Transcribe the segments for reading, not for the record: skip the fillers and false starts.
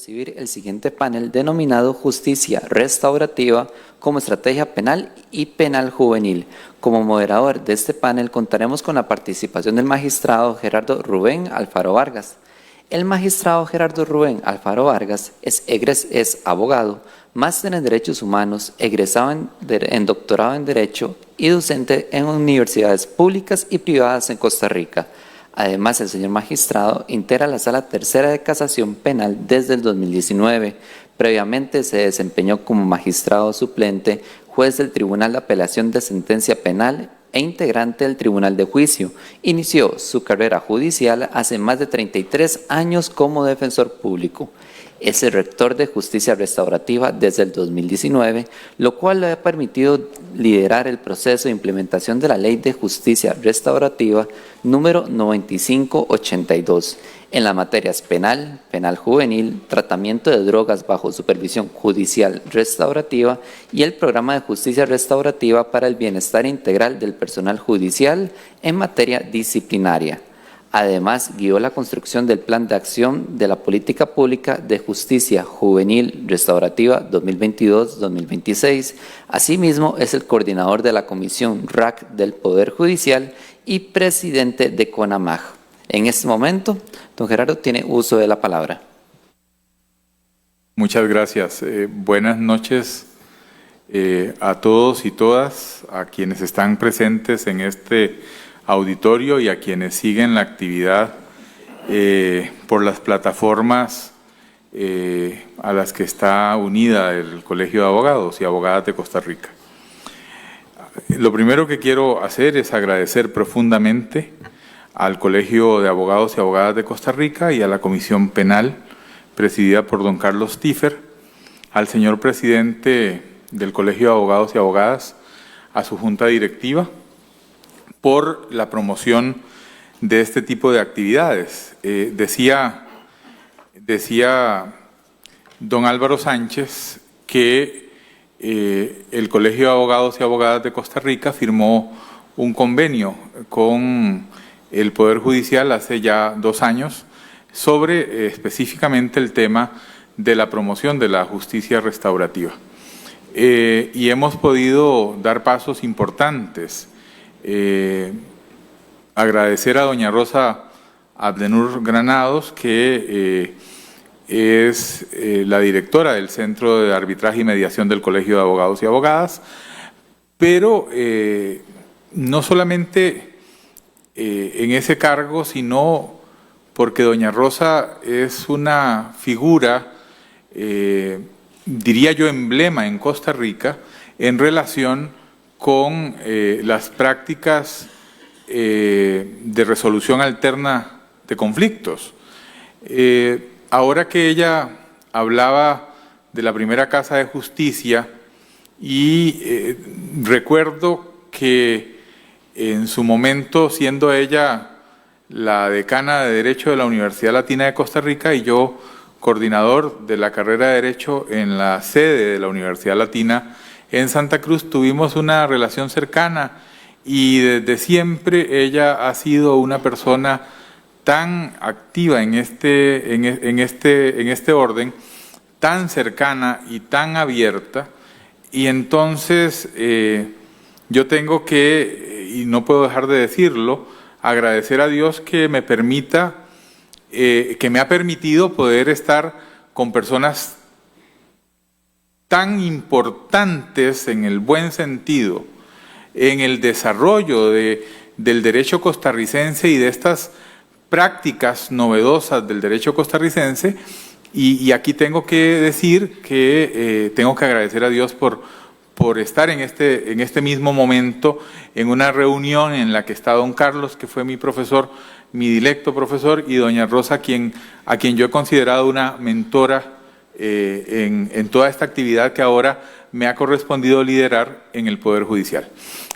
recibir el siguiente panel denominado Justicia Restaurativa como Estrategia Penal y Penal Juvenil. Como moderador de este panel contaremos con la participación del magistrado Gerardo Rubén Alfaro Vargas. El magistrado Gerardo Rubén Alfaro Vargas es abogado, máster en Derechos Humanos, egresado en doctorado en Derecho y docente en universidades públicas y privadas en Costa Rica. Además, el señor magistrado integra la Sala Tercera de Casación Penal desde el 2019. Previamente se desempeñó como magistrado suplente, juez del Tribunal de Apelación de Sentencia Penal e integrante del Tribunal de Juicio. Inició su carrera judicial hace más de 33 años como defensor público. Es el rector de Justicia Restaurativa desde el 2019, lo cual le ha permitido liderar el proceso de implementación de la Ley de Justicia Restaurativa número 9582 en las materias penal, penal juvenil, tratamiento de drogas bajo supervisión judicial restaurativa y el programa de justicia restaurativa para el bienestar integral del personal judicial en materia disciplinaria. Además, guió la construcción del Plan de Acción de la Política Pública de Justicia Juvenil Restaurativa 2022-2026. Asimismo, es el coordinador de la Comisión RAC del Poder Judicial y presidente de CONAMAG. En este momento, don Gerardo tiene uso de la palabra. Muchas gracias. Buenas noches a todos y todas, a quienes están presentes en este auditorio y a quienes siguen la actividad por las plataformas a las que está unida el Colegio de Abogados y Abogadas de Costa Rica. Lo primero que quiero hacer es agradecer profundamente al Colegio de Abogados y Abogadas de Costa Rica y a la Comisión Penal, presidida por don Carlos Tiffer, al señor presidente del Colegio de Abogados y Abogadas, a su junta directiva, por la promoción de este tipo de actividades. Decía don Álvaro Sánchez que el Colegio de Abogados y Abogadas de Costa Rica firmó un convenio con el Poder Judicial hace ya 2 años sobre específicamente el tema de la promoción de la justicia restaurativa. Y hemos podido dar pasos importantes. Agradecer a doña Rosa Abdenur Granados, que es la directora del Centro de Arbitraje y Mediación del Colegio de Abogados y Abogadas, pero no solamente en ese cargo, sino porque doña Rosa es una figura, diría yo, emblema en Costa Rica en relación con las prácticas de resolución alterna de conflictos. Ahora que ella hablaba de la primera casa de justicia, y recuerdo que en su momento, siendo ella la decana de Derecho de la Universidad Latina de Costa Rica y yo coordinador de la carrera de Derecho en la sede de la Universidad Latina en Santa Cruz, tuvimos una relación cercana y desde siempre ella ha sido una persona tan activa en este orden, tan cercana y tan abierta, y entonces yo tengo que, y no puedo dejar de decirlo, agradecer a Dios que me permita, que me ha permitido poder estar con personas tan importantes en el buen sentido, en el desarrollo del derecho costarricense y de estas prácticas novedosas del derecho costarricense, y aquí tengo que decir que tengo que agradecer a Dios por estar en este mismo momento, en una reunión en la que está don Carlos, que fue mi profesor, mi dilecto profesor, y doña Rosa, a quien yo he considerado una mentora en toda esta actividad que ahora me ha correspondido liderar en el Poder Judicial.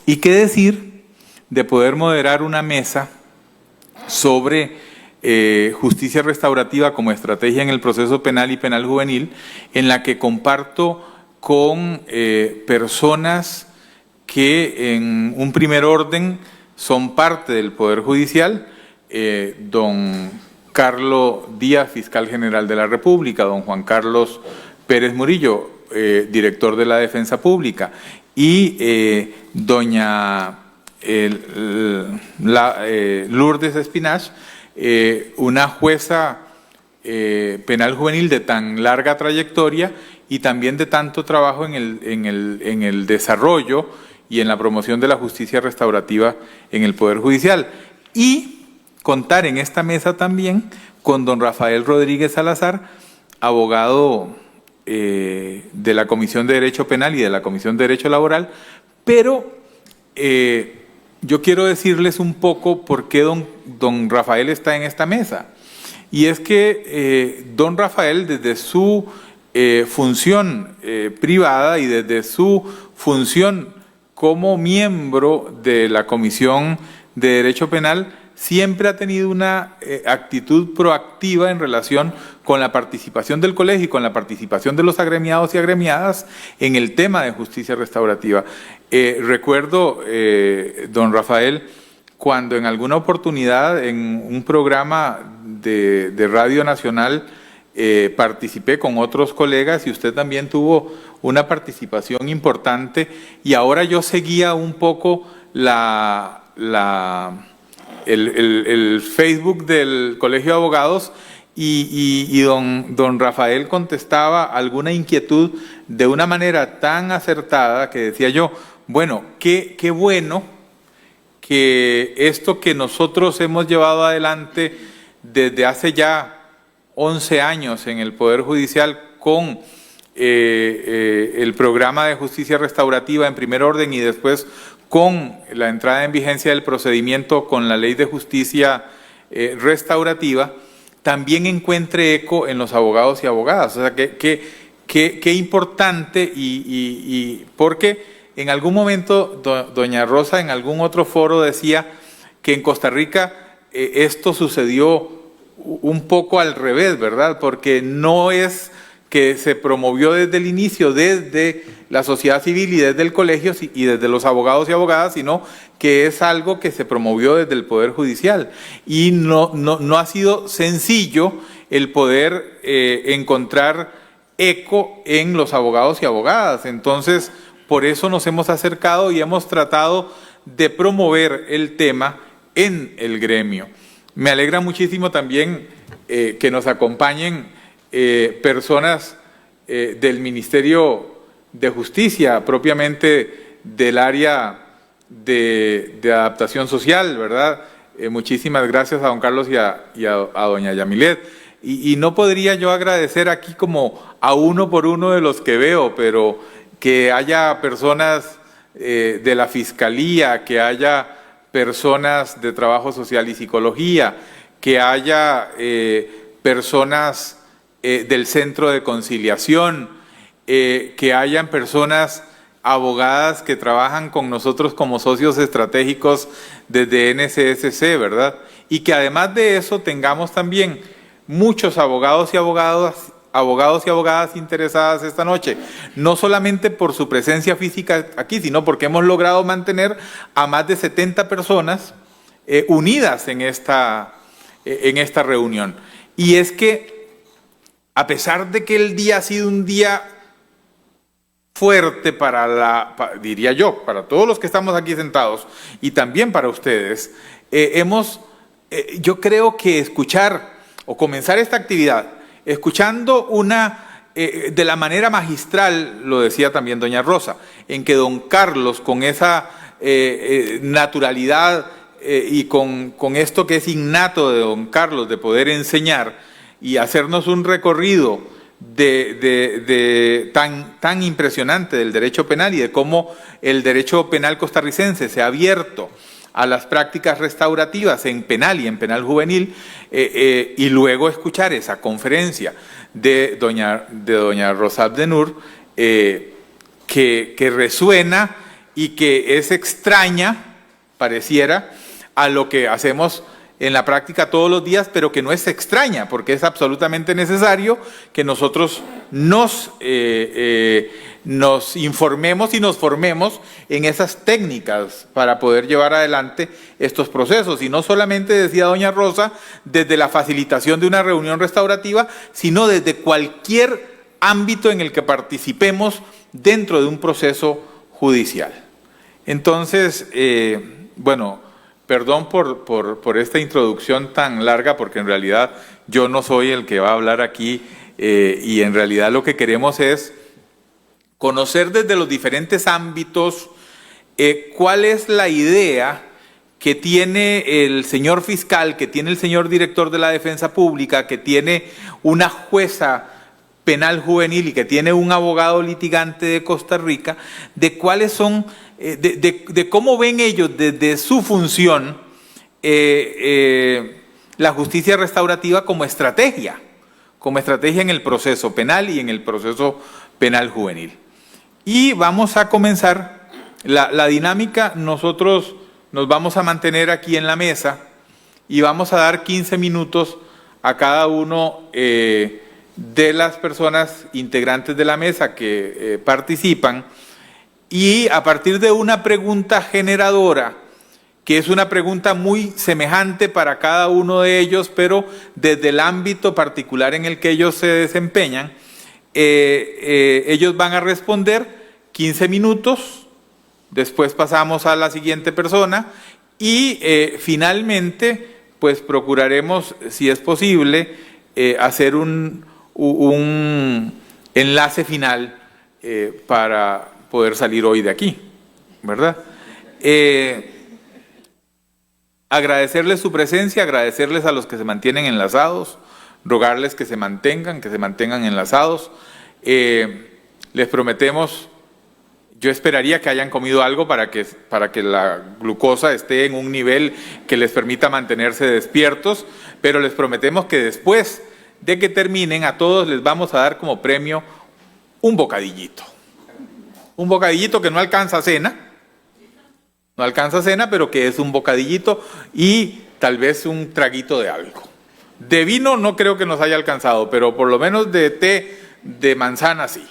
¿Y qué decir de poder moderar una mesa sobre justicia restaurativa como estrategia en el proceso penal y penal juvenil, en la que comparto con personas que en un primer orden son parte del Poder Judicial, don Carlos Díaz, fiscal general de la República, don Juan Carlos Pérez Murillo, director de la Defensa Pública, y doña Lourdes Espinach, una jueza penal juvenil de tan larga trayectoria y también de tanto trabajo en el desarrollo y en la promoción de la justicia restaurativa en el Poder Judicial. Y contar en esta mesa también con don Rafael Rodríguez Salazar, abogado de la Comisión de Derecho Penal y de la Comisión de Derecho Laboral, pero yo quiero decirles un poco por qué don Rafael está en esta mesa. Y es que don Rafael, desde su función privada y desde su función como miembro de la Comisión de Derecho Penal, siempre ha tenido una actitud proactiva en relación con la participación del colegio y con la participación de los agremiados y agremiadas en el tema de justicia restaurativa. Recuerdo, don Rafael, cuando en alguna oportunidad en un programa de Radio Nacional participé con otros colegas y usted también tuvo una participación importante, y ahora yo seguía un poco el Facebook del Colegio de Abogados y don Rafael contestaba alguna inquietud de una manera tan acertada que decía yo, bueno, qué bueno que esto que nosotros hemos llevado adelante desde hace ya 11 años en el Poder Judicial con el programa de justicia restaurativa en primer orden y después con la entrada en vigencia del procedimiento con la Ley de Justicia Restaurativa, también encuentre eco en los abogados y abogadas. O sea, qué importante, y porque en algún momento doña Rosa en algún otro foro decía que en Costa Rica esto sucedió un poco al revés, ¿verdad? Porque no es que se promovió desde el inicio, desde la sociedad civil y desde el colegio y desde los abogados y abogadas, sino que es algo que se promovió desde el Poder Judicial. Y no ha sido sencillo el poder encontrar eco en los abogados y abogadas. Entonces, por eso nos hemos acercado y hemos tratado de promover el tema en el gremio. Me alegra muchísimo también que nos acompañen personas del Ministerio de Justicia, propiamente del área de adaptación social, ¿verdad? Muchísimas gracias a don Carlos y a doña Yamilet. Y no podría yo agradecer aquí como a uno por uno de los que veo, pero que haya personas de la Fiscalía, que haya personas de Trabajo Social y Psicología, que haya personas del Centro de Conciliación, que hayan personas abogadas que trabajan con nosotros como socios estratégicos desde NCSC, ¿verdad? Y que además de eso tengamos también muchos abogados y abogadas interesadas esta noche, no solamente por su presencia física aquí, sino porque hemos logrado mantener a más de 70 personas unidas en esta reunión. Y es que, a pesar de que el día ha sido un día fuerte diría yo, para todos los que estamos aquí sentados y también para ustedes, yo creo que escuchar o comenzar esta actividad escuchando de la manera magistral, lo decía también doña Rosa, en que don Carlos, con esa naturalidad y con esto que es innato de don Carlos, de poder enseñar y hacernos un recorrido tan impresionante del derecho penal y de cómo el derecho penal costarricense se ha abierto a las prácticas restaurativas en penal y en penal juvenil, y luego escuchar esa conferencia de doña Rosa Abdenur, que resuena y que es extraña, pareciera, a lo que hacemos en la práctica todos los días, pero que no es extraña, porque es absolutamente necesario que nosotros nos informemos y nos formemos en esas técnicas para poder llevar adelante estos procesos. Y no solamente, decía doña Rosa, desde la facilitación de una reunión restaurativa, sino desde cualquier ámbito en el que participemos dentro de un proceso judicial. Entonces, bueno, perdón por esta introducción tan larga, porque en realidad yo no soy el que va a hablar aquí, y en realidad lo que queremos es conocer desde los diferentes ámbitos cuál es la idea que tiene el señor fiscal, que tiene el señor director de la Defensa Pública, que tiene una jueza penal juvenil y que tiene un abogado litigante de Costa Rica, de cuáles son, de cómo ven ellos desde su función la justicia restaurativa como estrategia en el proceso penal y en el proceso penal juvenil. Y vamos a comenzar la dinámica. Nosotros nos vamos a mantener aquí en la mesa y vamos a dar 15 minutos a cada uno de las personas integrantes de la mesa que participan, y a partir de una pregunta generadora, que es una pregunta muy semejante para cada uno de ellos, pero desde el ámbito particular en el que ellos se desempeñan, ellos van a responder 15 minutos, después pasamos a la siguiente persona y finalmente pues procuraremos, si es posible, hacer un enlace final para poder salir hoy de aquí, ¿verdad? Agradecerles su presencia, agradecerles a los que se mantienen enlazados, rogarles que se mantengan enlazados. Les prometemos, yo esperaría que hayan comido algo para que la glucosa esté en un nivel que les permita mantenerse despiertos, pero les prometemos que después de que terminen, a todos les vamos a dar como premio un bocadillito. Un bocadillito que no alcanza cena, pero que es un bocadillito, y tal vez un traguito de algo. De vino no creo que nos haya alcanzado, pero por lo menos de té de manzana sí.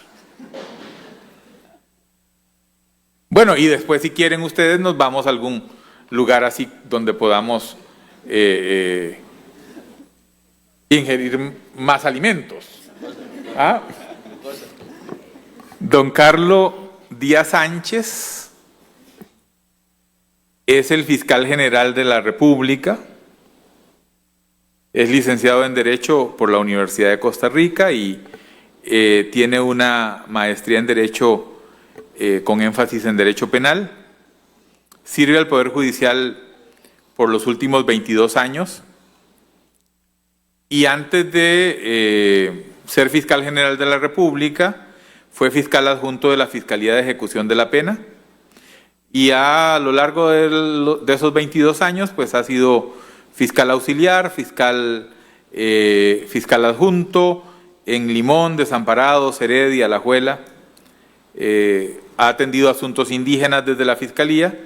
Bueno, y después, si quieren ustedes, nos vamos a algún lugar así donde podamos ingerir más alimentos. ¿Ah? Don Carlos Díaz Sánchez es el fiscal general de la República, es licenciado en Derecho por la Universidad de Costa Rica y tiene una maestría en Derecho con énfasis en Derecho Penal. Sirve al Poder Judicial por los últimos 22 años y antes de ser fiscal general de la República fue fiscal adjunto de la Fiscalía de Ejecución de la Pena, y a lo largo de esos 22 años pues ha sido fiscal auxiliar, fiscal adjunto en Limón, Desamparados, Heredia, Alajuela. Ha atendido asuntos indígenas desde la Fiscalía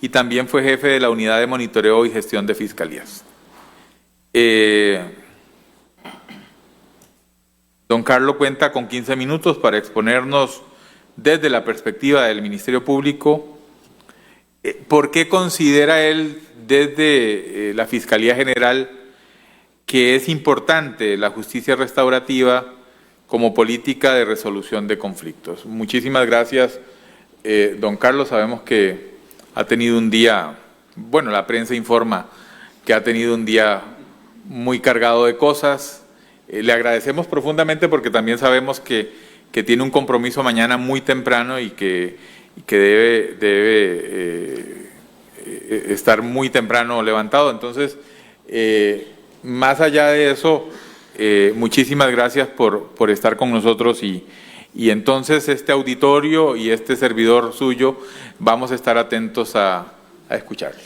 y también fue jefe de la Unidad de Monitoreo y Gestión de Fiscalías. Don Carlos cuenta con 15 minutos para exponernos desde la perspectiva del Ministerio Público por qué considera él desde la Fiscalía General que es importante la justicia restaurativa como política de resolución de conflictos. Muchísimas gracias, don Carlos. Sabemos que ha tenido un día, bueno, la prensa informa que ha tenido un día muy cargado de cosas. Le agradecemos profundamente porque también sabemos que tiene un compromiso mañana muy temprano y que debe estar muy temprano levantado. Entonces, más allá de eso, muchísimas gracias por estar con nosotros y entonces este auditorio y este servidor suyo vamos a estar atentos a escucharle.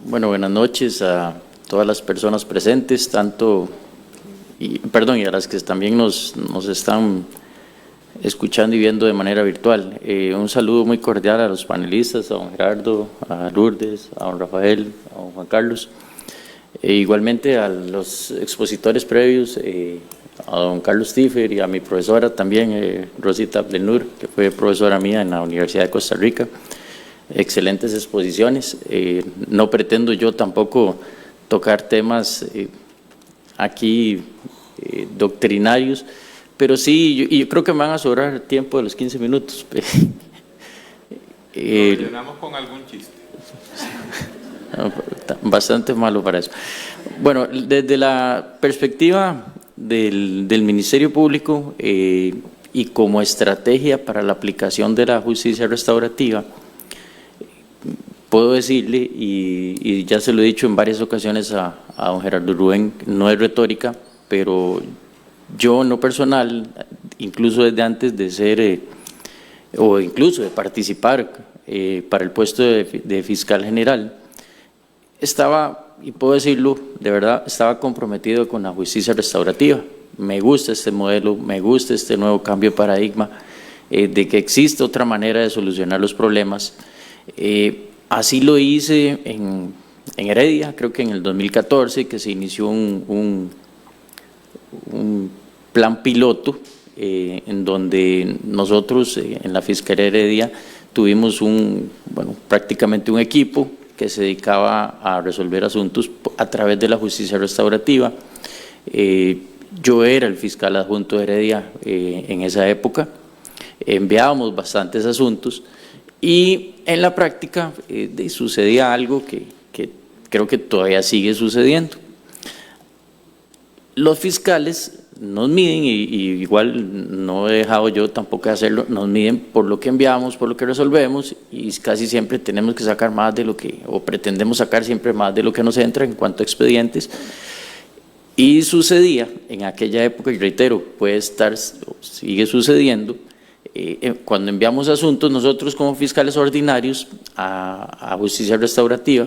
Bueno, buenas noches a todas las personas presentes, y a las que también nos están escuchando y viendo de manera virtual. Un saludo muy cordial a los panelistas, a don Gerardo, a Lourdes, a don Rafael, a don Juan Carlos. Igualmente a los expositores previos, a don Carlos Tiffer y a mi profesora también, Rosita Abdelnur, que fue profesora mía en la Universidad de Costa Rica. Excelentes exposiciones. No pretendo yo tampoco tocar temas aquí doctrinarios, pero sí, yo creo que me van a sobrar el tiempo de los 15 minutos. Lo rellenamos con algún chiste. Bastante malo para eso. Bueno, desde la perspectiva del Ministerio Público y como estrategia para la aplicación de la justicia restaurativa, puedo decirle, y ya se lo he dicho en varias ocasiones a don Gerardo Rubén, no es retórica, pero yo en lo personal, incluso desde antes de ser, o incluso de participar para el puesto de fiscal general, estaba, y puedo decirlo, de verdad, estaba comprometido con la justicia restaurativa. Me gusta este modelo, me gusta este nuevo cambio de paradigma, de que existe otra manera de solucionar los problemas. Así lo hice en Heredia, creo que en el 2014, que se inició un plan piloto en donde nosotros en la Fiscalía Heredia tuvimos prácticamente un equipo que se dedicaba a resolver asuntos a través de la justicia restaurativa. Yo era el fiscal adjunto de Heredia en esa época, enviábamos bastantes asuntos y en la práctica sucedía algo que creo que todavía sigue sucediendo. Los fiscales nos miden, y igual no he dejado yo tampoco de hacerlo, nos miden por lo que enviamos, por lo que resolvemos, y casi siempre tenemos que sacar más de lo que, o pretendemos sacar siempre más de lo que nos entra en cuanto a expedientes. Y sucedía en aquella época, y reitero, puede estar, sigue sucediendo, cuando enviamos asuntos nosotros como fiscales ordinarios a justicia restaurativa,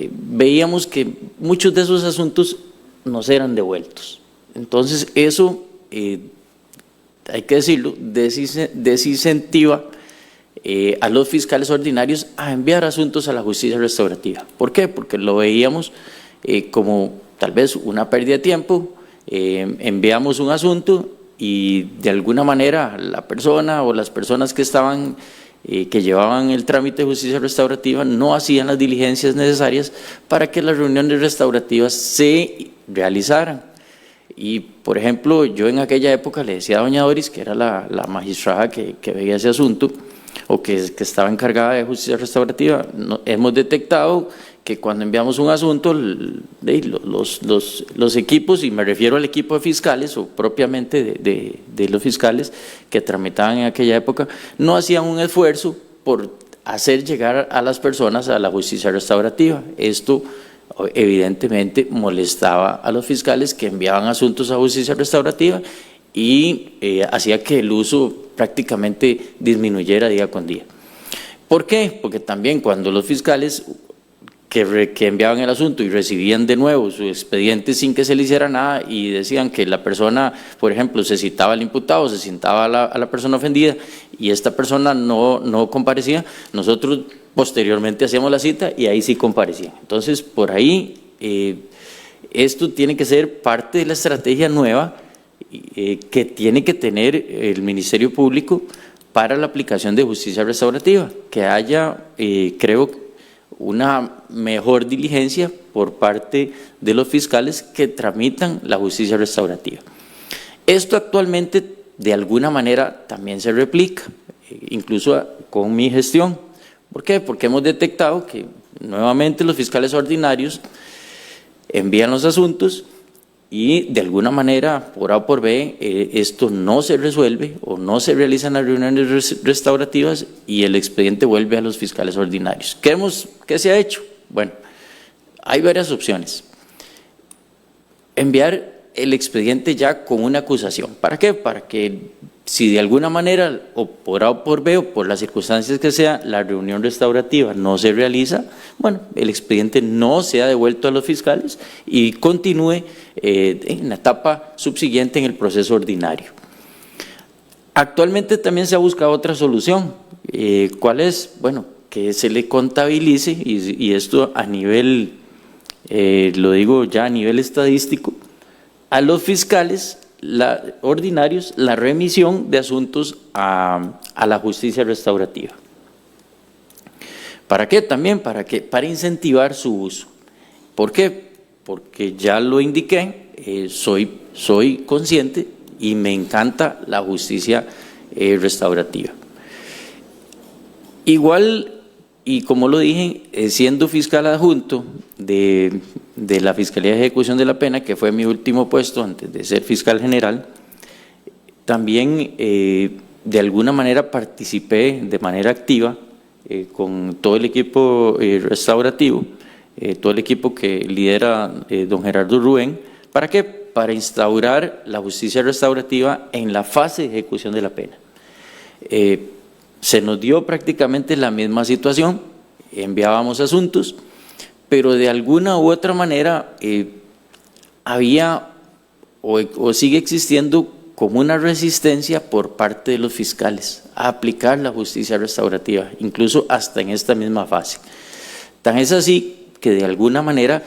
veíamos que muchos de esos asuntos nos eran devueltos. Entonces eso, hay que decirlo, desincentiva a los fiscales ordinarios a enviar asuntos a la justicia restaurativa. ¿Por qué? Porque lo veíamos como tal vez una pérdida de tiempo, enviamos un asunto y de alguna manera la persona o las personas que estaban, que llevaban el trámite de justicia restaurativa no hacían las diligencias necesarias para que las reuniones restaurativas se realizaran. Y, por ejemplo, yo en aquella época le decía a doña Doris, que era la magistrada que veía ese asunto, o que estaba encargada de justicia restaurativa, hemos detectado que cuando enviamos un asunto, los equipos, y me refiero al equipo de fiscales, o propiamente de los fiscales que tramitaban en aquella época, no hacían un esfuerzo por hacer llegar a las personas a la justicia restaurativa. Esto evidentemente molestaba a los fiscales que enviaban asuntos a justicia restaurativa y hacía que el uso prácticamente disminuyera día con día. ¿Por qué? Porque también cuando los fiscales que enviaban el asunto y recibían de nuevo su expediente sin que se le hiciera nada y decían que la persona, por ejemplo, se citaba al imputado, se citaba a la persona ofendida y esta persona no comparecía, nosotros posteriormente hacíamos la cita y ahí sí comparecían. Entonces, por ahí, esto tiene que ser parte de la estrategia nueva que tiene que tener el Ministerio Público para la aplicación de justicia restaurativa, que haya, creo, una mejor diligencia por parte de los fiscales que tramitan la justicia restaurativa. Esto actualmente, de alguna manera, también se replica, incluso con mi gestión. ¿Por qué? Porque hemos detectado que nuevamente los fiscales ordinarios envían los asuntos y de alguna manera, por A o por B, esto no se resuelve o no se realizan las reuniones restaurativas y el expediente vuelve a los fiscales ordinarios. ¿Qué se ha hecho? Bueno, hay varias opciones. Enviar el expediente ya con una acusación. ¿Para qué? Para que si de alguna manera, o por A o por B, o por las circunstancias que sea, la reunión restaurativa no se realiza, bueno, el expediente no sea devuelto a los fiscales y continúe en la etapa subsiguiente en el proceso ordinario. Actualmente también se ha buscado otra solución. ¿Cuál es? Bueno, que se le contabilice, y esto a nivel, lo digo ya a nivel estadístico, a los fiscales ordinarios la remisión de asuntos a la justicia restaurativa. ¿Para qué? También para incentivar su uso. ¿Por qué? Porque ya lo indiqué, soy consciente y me encanta la justicia restaurativa. Igual, y como lo dije, siendo fiscal adjunto de la Fiscalía de Ejecución de la Pena, que fue mi último puesto antes de ser fiscal general, también de alguna manera participé de manera activa con todo el equipo restaurativo, todo el equipo que lidera don Gerardo Rubén. ¿Para qué? Para instaurar la justicia restaurativa en la fase de ejecución de la pena. Se nos dio prácticamente la misma situación, enviábamos asuntos, pero de alguna u otra manera había o sigue existiendo como una resistencia por parte de los fiscales a aplicar la justicia restaurativa, incluso hasta en esta misma fase. Tan es así que de alguna manera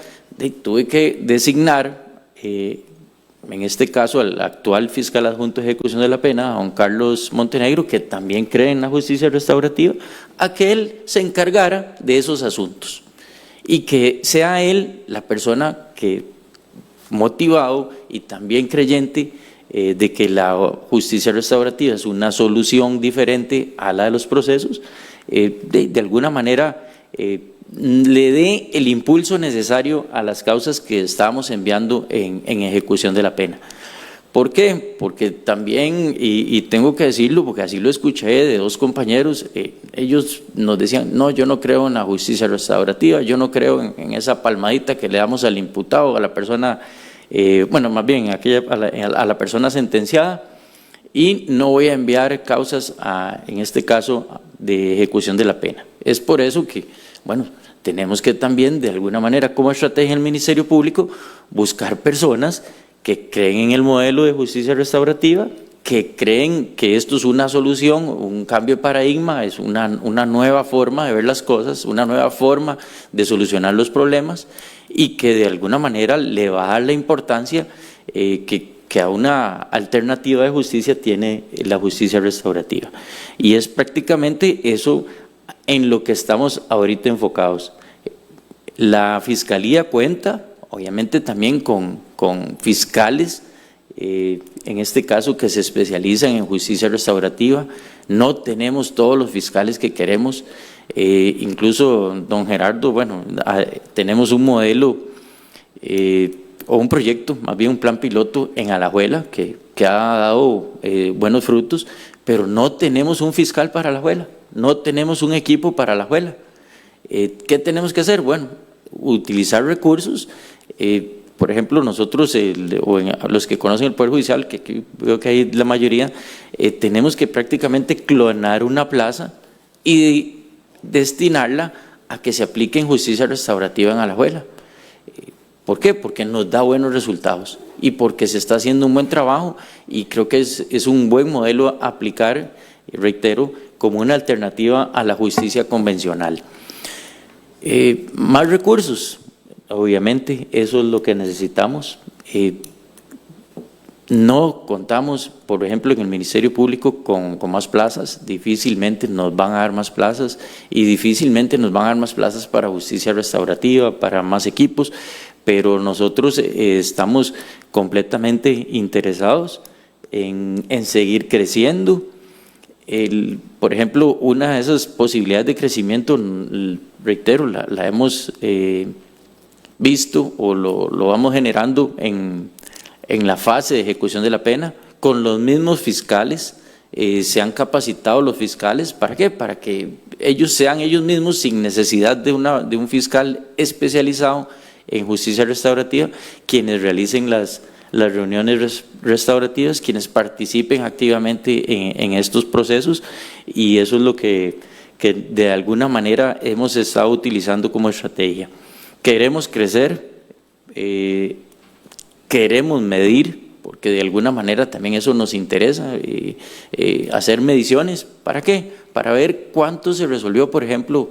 tuve que designar, en este caso al actual fiscal adjunto de ejecución de la pena, a don Carlos Montenegro, que también cree en la justicia restaurativa, a que él se encargara de esos asuntos y que sea él la persona que, motivado y también creyente de que la justicia restaurativa es una solución diferente a la de los procesos, de alguna manera le dé el impulso necesario a las causas que estamos enviando en ejecución de la pena. ¿Por qué? Porque también, y tengo que decirlo, porque así lo escuché de dos compañeros, ellos nos decían, no, yo no creo en la justicia restaurativa, yo no creo en esa palmadita que le damos al imputado, a la persona, bueno, más bien a la persona sentenciada, y no voy a enviar causas, en este caso, de ejecución de la pena. Es por eso que, bueno, tenemos que también, de alguna manera, como estrategia del Ministerio Público, buscar personas que creen en el modelo de justicia restaurativa, que creen que esto es una solución, un cambio de paradigma, es una nueva forma de ver las cosas, una nueva forma de solucionar los problemas, y que de alguna manera le va a dar la importancia que a una alternativa de justicia tiene la justicia restaurativa. Y es prácticamente eso en lo que estamos ahorita enfocados. La Fiscalía cuenta, obviamente, también con fiscales, en este caso que se especializan en justicia restaurativa. No tenemos todos los fiscales que queremos, incluso don Gerardo, bueno, tenemos un modelo o un proyecto, más bien un plan piloto en Alajuela que ha dado buenos frutos, pero no tenemos un fiscal para Alajuela, no tenemos un equipo para Alajuela. ¿Qué tenemos que hacer? Bueno, utilizar recursos. Por ejemplo, nosotros, los que conocen el Poder Judicial, que veo que hay la mayoría, tenemos que prácticamente clonar una plaza y destinarla a que se aplique en justicia restaurativa en Alajuela. ¿Por qué? Porque nos da buenos resultados y porque se está haciendo un buen trabajo, y creo que es un buen modelo a aplicar, reitero, como una alternativa a la justicia convencional. Más recursos, obviamente, eso es lo que necesitamos. No contamos, por ejemplo, en el Ministerio Público con más plazas, difícilmente nos van a dar más plazas, y difícilmente nos van a dar más plazas para justicia restaurativa, para más equipos, pero nosotros estamos completamente interesados en seguir creciendo. Por ejemplo, una de esas posibilidades de crecimiento, reitero, la hemos visto o lo vamos generando en la fase de ejecución de la pena con los mismos fiscales. Se han capacitado los fiscales. ¿Para qué? Para que ellos sean ellos mismos, sin necesidad de un fiscal especializado en justicia restaurativa, quienes realicen las reuniones restaurativas, quienes participen activamente en estos procesos, y eso es lo que de alguna manera hemos estado utilizando como estrategia. Queremos crecer, queremos medir porque de alguna manera también eso nos interesa, hacer mediciones. ¿Para qué? Para ver cuánto se resolvió, por ejemplo,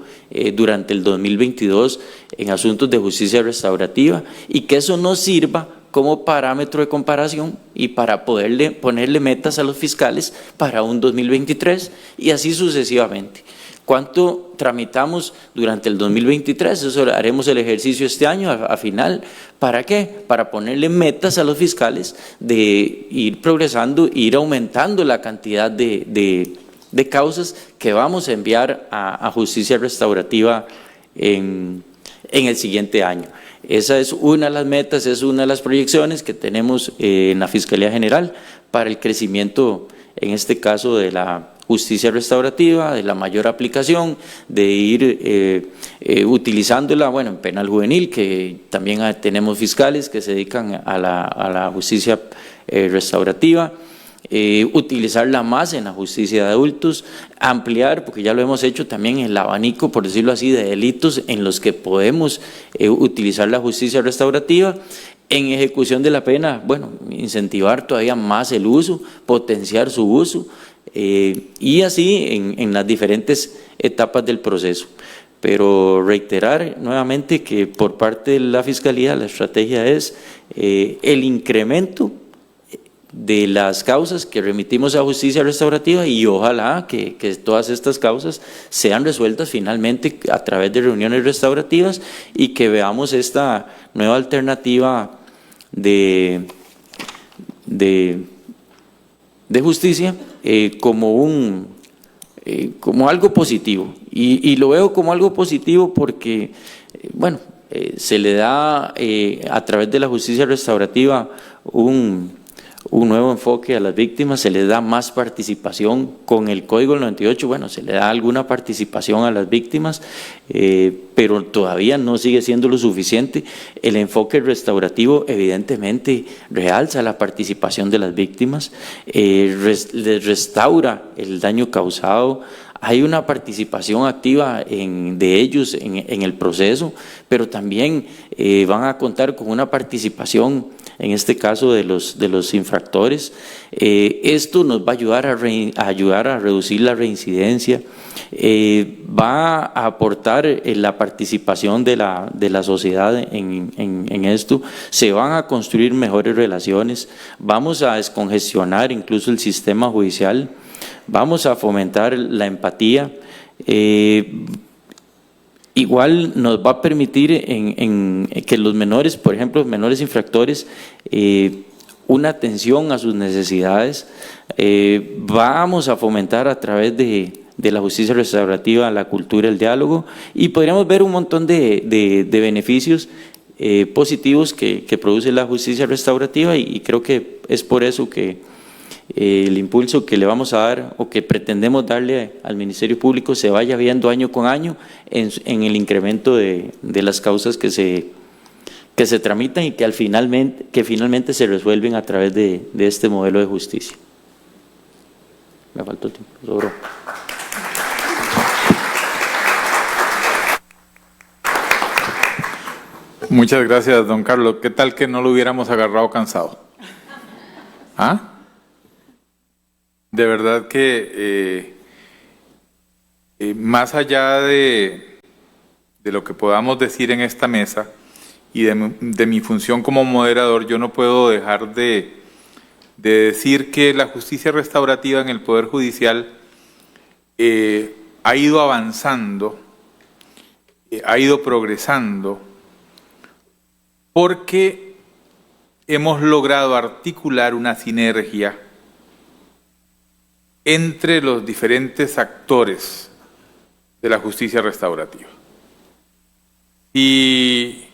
durante el 2022 en asuntos de justicia restaurativa, y que eso nos sirva como parámetro de comparación y para ponerle metas a los fiscales para un 2023 y así sucesivamente. ¿Cuánto tramitamos durante el 2023? Eso haremos el ejercicio este año a final. ¿Para qué? Para ponerle metas a los fiscales de ir progresando, ir aumentando la cantidad de causas que vamos a enviar a justicia restaurativa en el siguiente año. Esa es una de las metas, es una de las proyecciones que tenemos en la Fiscalía General para el crecimiento, en este caso, de la justicia restaurativa, de la mayor aplicación, de ir utilizándola, bueno, en penal juvenil, que también tenemos fiscales que se dedican a la justicia restaurativa, utilizarla más en la justicia de adultos, ampliar, porque ya lo hemos hecho también, el abanico, por decirlo así, de delitos en los que podemos utilizar la justicia restaurativa. En ejecución de la pena, bueno, incentivar todavía más el uso, potenciar su uso, y así en las diferentes etapas del proceso. Pero reiterar nuevamente que por parte de la Fiscalía la estrategia es el incremento de las causas que remitimos a justicia restaurativa, y ojalá que todas estas causas sean resueltas finalmente a través de reuniones restaurativas y que veamos esta nueva alternativa de justicia como algo positivo. Y lo veo como algo positivo porque, bueno, se le da a través de la justicia restaurativa un nuevo enfoque a las víctimas, se les da más participación. Con el Código 98, bueno, se le da alguna participación a las víctimas, pero todavía no sigue siendo lo suficiente. El enfoque restaurativo evidentemente realza la participación de las víctimas, les restaura el daño causado. Hay una participación activa de ellos en el proceso, pero también van a contar con una participación, en este caso de los infractores. Esto nos va a ayudar a reducir la reincidencia, va a aportar la participación de la sociedad en esto, se van a construir mejores relaciones, vamos a descongestionar incluso el sistema judicial, vamos a fomentar la empatía. Igual nos va a permitir que los menores, por ejemplo, los menores infractores, una atención a sus necesidades. Vamos a fomentar a través de la justicia restaurativa la cultura del diálogo, y podríamos ver un montón de beneficios positivos que produce la justicia restaurativa, y creo que es por eso que el impulso que le vamos a dar o que pretendemos darle al Ministerio Público se vaya viendo año con año en el incremento de las causas que se tramitan y que finalmente se resuelven a través de este modelo de justicia. Me faltó tiempo, sobró. Muchas gracias, don Carlos. ¿Qué tal que no lo hubiéramos agarrado cansado? ¿Ah? De verdad que más allá de lo que podamos decir en esta mesa y de mi función como moderador, yo no puedo dejar de decir que la justicia restaurativa en el Poder Judicial ha ido avanzando, ha ido progresando, porque hemos logrado articular una sinergia entre los diferentes actores de la justicia restaurativa. Si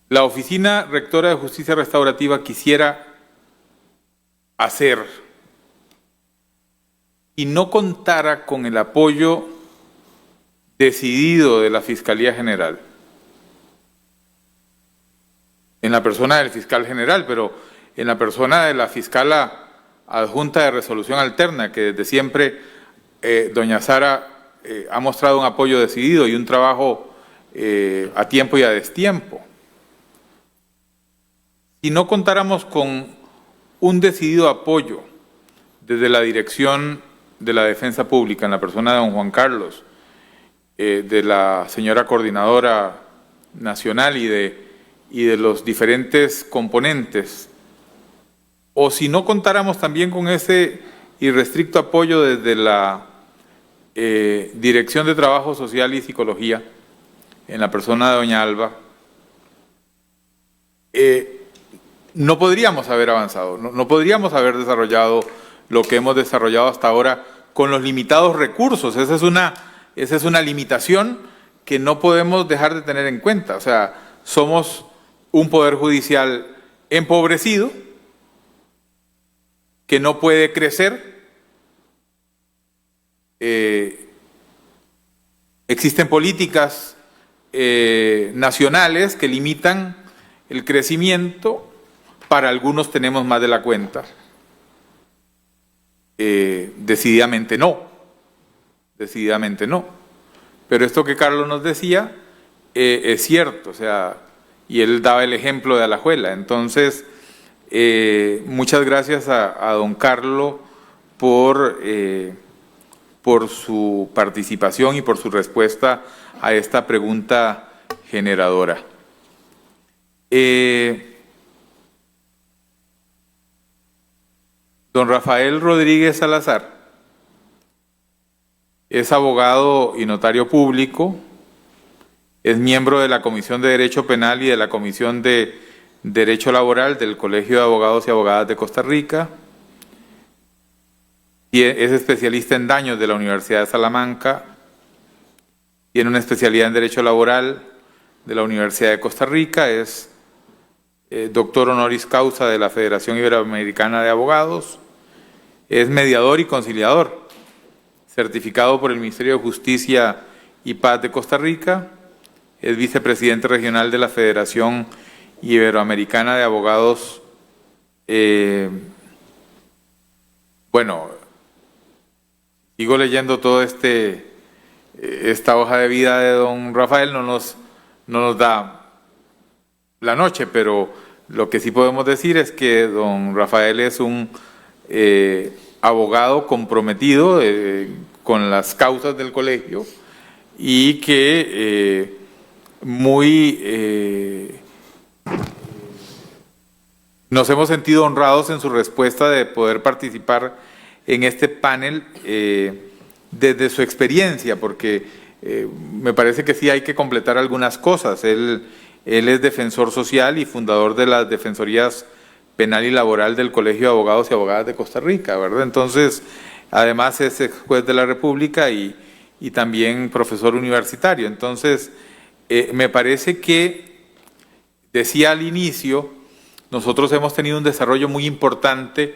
la Oficina Rectora de Justicia Restaurativa quisiera hacer y no contara con el apoyo decidido de la Fiscalía General, en la persona del fiscal general, pero en la persona de la fiscala adjunta de resolución alterna, que desde siempre doña Sara ha mostrado un apoyo decidido y un trabajo a tiempo y a destiempo. Si no contáramos con un decidido apoyo desde la Dirección de la Defensa Pública, en la persona de don Juan Carlos, de la señora Coordinadora Nacional y de los diferentes componentes, o si no contáramos también con ese irrestricto apoyo desde la Dirección de Trabajo Social y Psicología, en la persona de doña Alba, no podríamos haber avanzado, no podríamos haber desarrollado lo que hemos desarrollado hasta ahora con los limitados recursos. Esa es una limitación que no podemos dejar de tener en cuenta. O sea, somos un poder judicial empobrecido, que no puede crecer. Existen políticas nacionales que limitan el crecimiento. Para algunos tenemos más de la cuenta. Decididamente no. Pero esto que Carlos nos decía es cierto, o sea, y él daba el ejemplo de Alajuela. Entonces, muchas gracias a don Carlos por su participación y por su respuesta a esta pregunta generadora. Don Rafael Rodríguez Salazar es abogado y notario público, es miembro de la Comisión de Derecho Penal y de la Comisión de Derecho Laboral del Colegio de Abogados y Abogadas de Costa Rica, y es especialista en daños de la Universidad de Salamanca, tiene una especialidad en Derecho Laboral de la Universidad de Costa Rica, es doctor honoris causa de la Federación Iberoamericana de Abogados, es mediador y conciliador, certificado por el Ministerio de Justicia y Paz de Costa Rica, es vicepresidente regional de la Federación Iberoamericana de Abogados. Bueno, sigo leyendo todo esta hoja de vida de don Rafael, no nos da la noche, pero lo que sí podemos decir es que don Rafael es un abogado comprometido con las causas del colegio y que nos hemos sentido honrados en su respuesta de poder participar en este panel desde su experiencia, porque me parece que sí hay que completar algunas cosas. Él es defensor social y fundador de las Defensorías Penal y Laboral del Colegio de Abogados y Abogadas de Costa Rica, ¿verdad? Entonces, además es juez de la República y también profesor universitario. Entonces, me parece que, decía al inicio, nosotros hemos tenido un desarrollo muy importante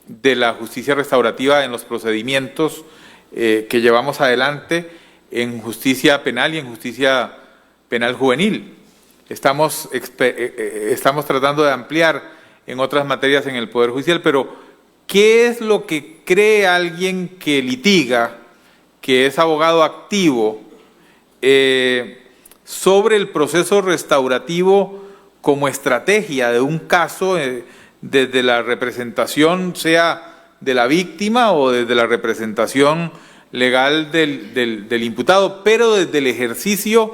de la justicia restaurativa en los procedimientos que llevamos adelante en justicia penal y en justicia penal juvenil. Estamos tratando de ampliar en otras materias en el Poder Judicial, pero ¿qué es lo que cree alguien que litiga, que es abogado activo, sobre el proceso restaurativo como estrategia de un caso, desde la representación, sea de la víctima o desde la representación legal del imputado, pero desde el ejercicio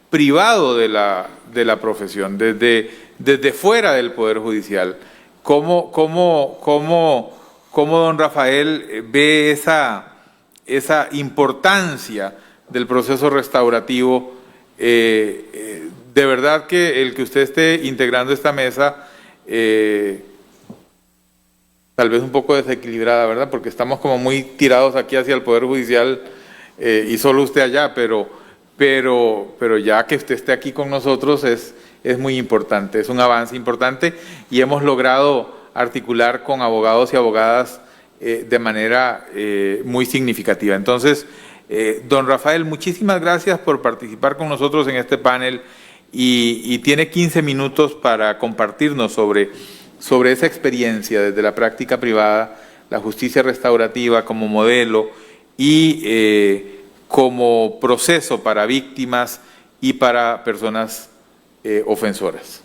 privado de la profesión, desde fuera del Poder Judicial? ¿Cómo don Rafael ve esa importancia del proceso restaurativo? De verdad que el que usted esté integrando esta mesa, tal vez un poco desequilibrada, ¿verdad? Porque estamos como muy tirados aquí hacia el Poder Judicial y solo usted allá, pero ya que usted esté aquí con nosotros es muy importante, es un avance importante y hemos logrado articular con abogados y abogadas de manera muy significativa. Entonces, don Rafael, muchísimas gracias por participar con nosotros en este panel y tiene 15 minutos para compartirnos sobre esa experiencia desde la práctica privada, la justicia restaurativa como modelo y como proceso para víctimas y para personas ofensoras.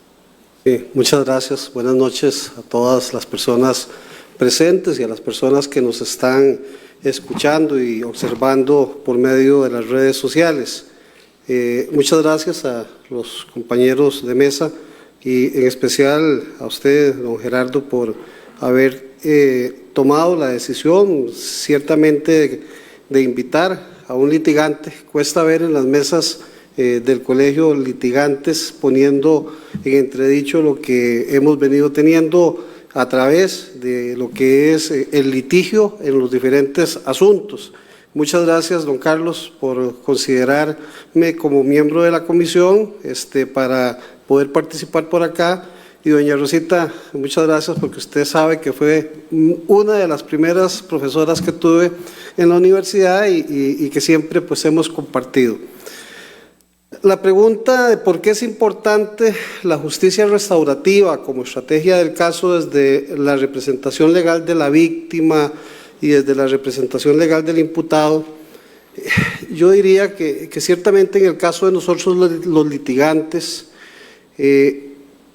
Sí, muchas gracias. Buenas noches a todas las personas presentes y a las personas que nos están escuchando y observando por medio de las redes sociales. Muchas gracias a los compañeros de mesa y en especial a usted, don Gerardo, por haber tomado la decisión ciertamente de invitar a un litigante. Cuesta ver en las mesas del colegio litigantes poniendo en entredicho lo que hemos venido teniendo a través de lo que es el litigio en los diferentes asuntos. Muchas gracias, don Carlos, por considerarme como miembro de la comisión para poder participar por acá. Y doña Rosita, muchas gracias porque usted sabe que fue una de las primeras profesoras que tuve en la universidad y que siempre pues hemos compartido. La pregunta de por qué es importante la justicia restaurativa como estrategia del caso desde la representación legal de la víctima y desde la representación legal del imputado, yo diría que ciertamente en el caso de nosotros los litigantes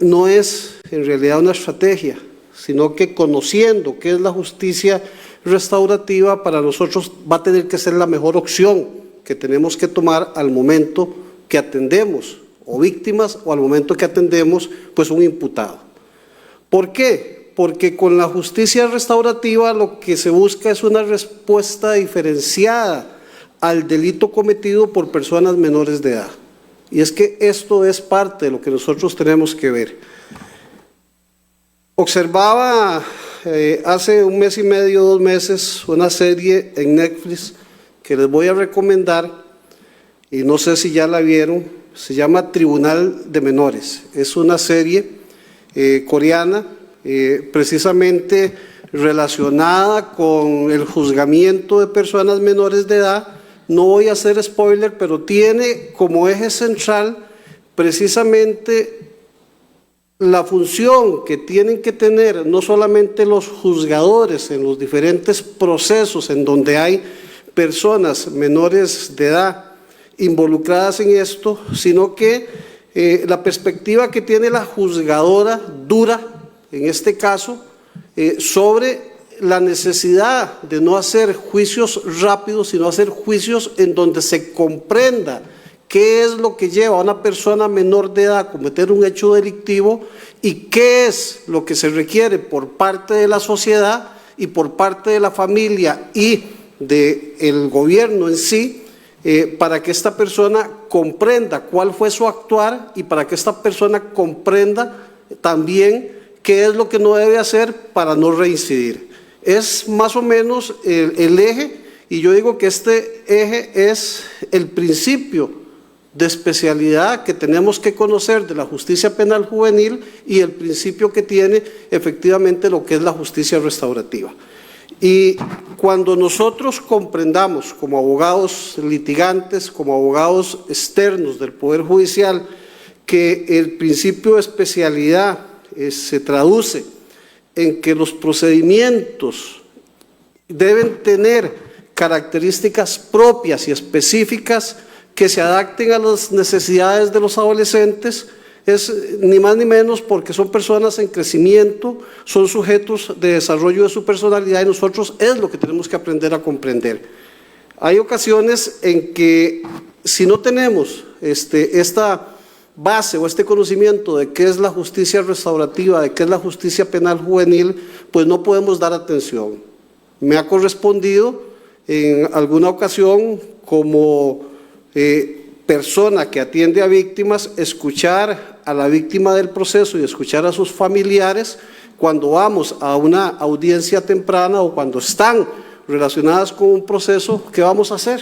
no es en realidad una estrategia, sino que conociendo qué es la justicia restaurativa para nosotros va a tener que ser la mejor opción que tenemos que tomar al momento que atendemos o víctimas o al momento que atendemos pues un imputado. ¿Por qué? Porque con la justicia restaurativa lo que se busca es una respuesta diferenciada al delito cometido por personas menores de edad. Y es que esto es parte de lo que nosotros tenemos que ver. Observaba hace un mes y medio, 2 meses, una serie en Netflix que les voy a recomendar y no sé si ya la vieron, se llama Tribunal de Menores. Es una serie coreana precisamente relacionada con el juzgamiento de personas menores de edad. No voy a hacer spoiler, pero tiene como eje central precisamente la función que tienen que tener no solamente los juzgadores en los diferentes procesos en donde hay personas menores de edad involucradas en esto, sino que la perspectiva que tiene la juzgadora dura, en este caso, sobre la necesidad de no hacer juicios rápidos, sino hacer juicios en donde se comprenda qué es lo que lleva a una persona menor de edad a cometer un hecho delictivo y qué es lo que se requiere por parte de la sociedad y por parte de la familia y del gobierno en sí, para que esta persona comprenda cuál fue su actuar y para que esta persona comprenda también qué es lo que no debe hacer para no reincidir. Es más o menos el eje, y yo digo que este eje es el principio de especialidad que tenemos que conocer de la justicia penal juvenil y el principio que tiene efectivamente lo que es la justicia restaurativa. Y cuando nosotros comprendamos como abogados litigantes, como abogados externos del Poder Judicial, que el principio de especialidad se traduce en que los procedimientos deben tener características propias y específicas que se adapten a las necesidades de los adolescentes, es ni más ni menos porque son personas en crecimiento, son sujetos de desarrollo de su personalidad y nosotros es lo que tenemos que aprender a comprender. Hay ocasiones en que si no tenemos esta base o este conocimiento de qué es la justicia restaurativa, de qué es la justicia penal juvenil, pues no podemos dar atención. Me ha correspondido en alguna ocasión como persona que atiende a víctimas, escuchar a la víctima del proceso y escuchar a sus familiares cuando vamos a una audiencia temprana o cuando están relacionadas con un proceso, ¿qué vamos a hacer?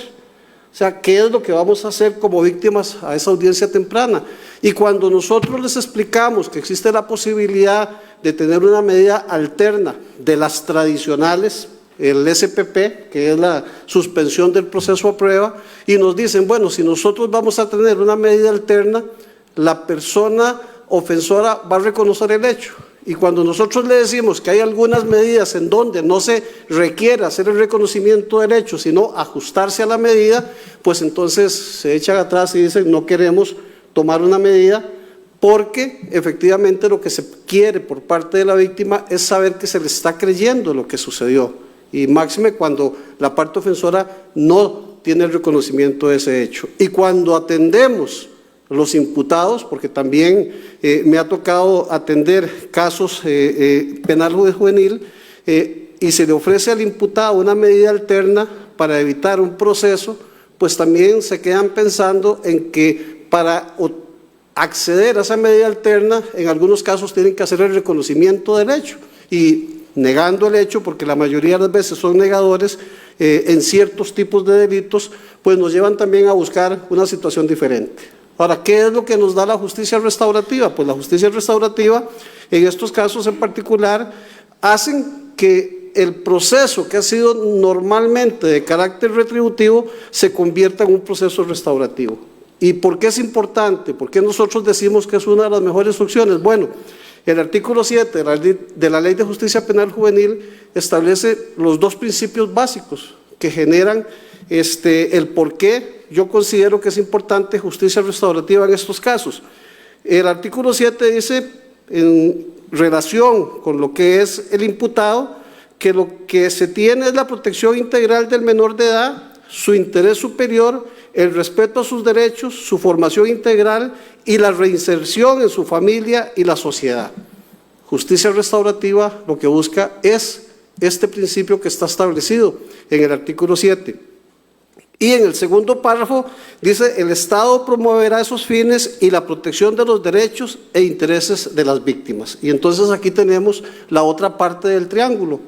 O sea, ¿qué es lo que vamos a hacer como víctimas a esa audiencia temprana? Y cuando nosotros les explicamos que existe la posibilidad de tener una medida alterna de las tradicionales, el SPP, que es la suspensión del proceso a prueba, y nos dicen, bueno, si nosotros vamos a tener una medida alterna, la persona ofensora va a reconocer el hecho. Y cuando nosotros le decimos que hay algunas medidas en donde no se requiere hacer el reconocimiento del hecho, sino ajustarse a la medida, pues entonces se echan atrás y dicen no queremos tomar una medida porque efectivamente lo que se quiere por parte de la víctima es saber que se le está creyendo lo que sucedió, y máxime cuando la parte ofensora no tiene el reconocimiento de ese hecho. Y cuando atendemos los imputados, porque también me ha tocado atender casos penal juvenil, y se le ofrece al imputado una medida alterna para evitar un proceso, pues también se quedan pensando en que para acceder a esa medida alterna, en algunos casos tienen que hacer el reconocimiento del hecho, y negando el hecho, porque la mayoría de las veces son negadores en ciertos tipos de delitos, pues nos llevan también a buscar una situación diferente. Ahora, ¿qué es lo que nos da la justicia restaurativa? Pues la justicia restaurativa, en estos casos en particular, hacen que el proceso que ha sido normalmente de carácter retributivo se convierta en un proceso restaurativo. ¿Y por qué es importante? ¿Por qué nosotros decimos que es una de las mejores opciones? Bueno, el artículo 7 de la Ley de Justicia Penal Juvenil establece los dos principios básicos que generan el por qué yo considero que es importante justicia restaurativa en estos casos. El artículo 7 dice, en relación con lo que es el imputado, que lo que se tiene es la protección integral del menor de edad, su interés superior, el respeto a sus derechos, su formación integral y la reinserción en su familia y la sociedad. Justicia restaurativa lo que busca es este principio que está establecido en el artículo 7. Y en el segundo párrafo dice, el Estado promoverá esos fines y la protección de los derechos e intereses de las víctimas. Y entonces aquí tenemos la otra parte del triángulo,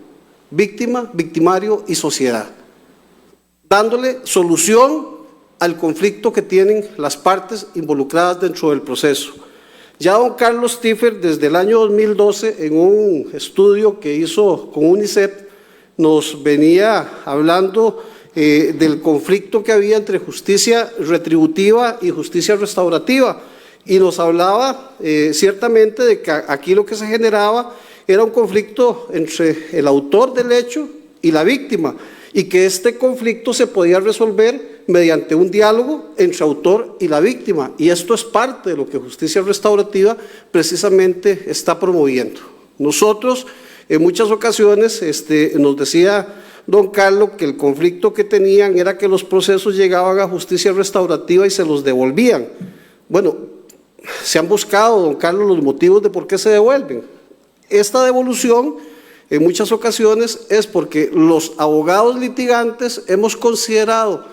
víctima, victimario y sociedad, dándole solución al conflicto que tienen las partes involucradas dentro del proceso. Ya don Carlos Tiffer, desde el año 2012, en un estudio que hizo con UNICEF, nos venía hablando del conflicto que había entre justicia retributiva y justicia restaurativa, y nos hablaba ciertamente de que aquí lo que se generaba era un conflicto entre el autor del hecho y la víctima, y que este conflicto se podía resolver mediante un diálogo entre autor y la víctima, y esto es parte de lo que justicia restaurativa precisamente está promoviendo. Nosotros en muchas ocasiones nos decía don Carlos que el conflicto que tenían era que los procesos llegaban a justicia restaurativa y se los devolvían. Bueno, se han buscado, don Carlos, los motivos de por qué se devuelven. Esta devolución en muchas ocasiones es porque los abogados litigantes hemos considerado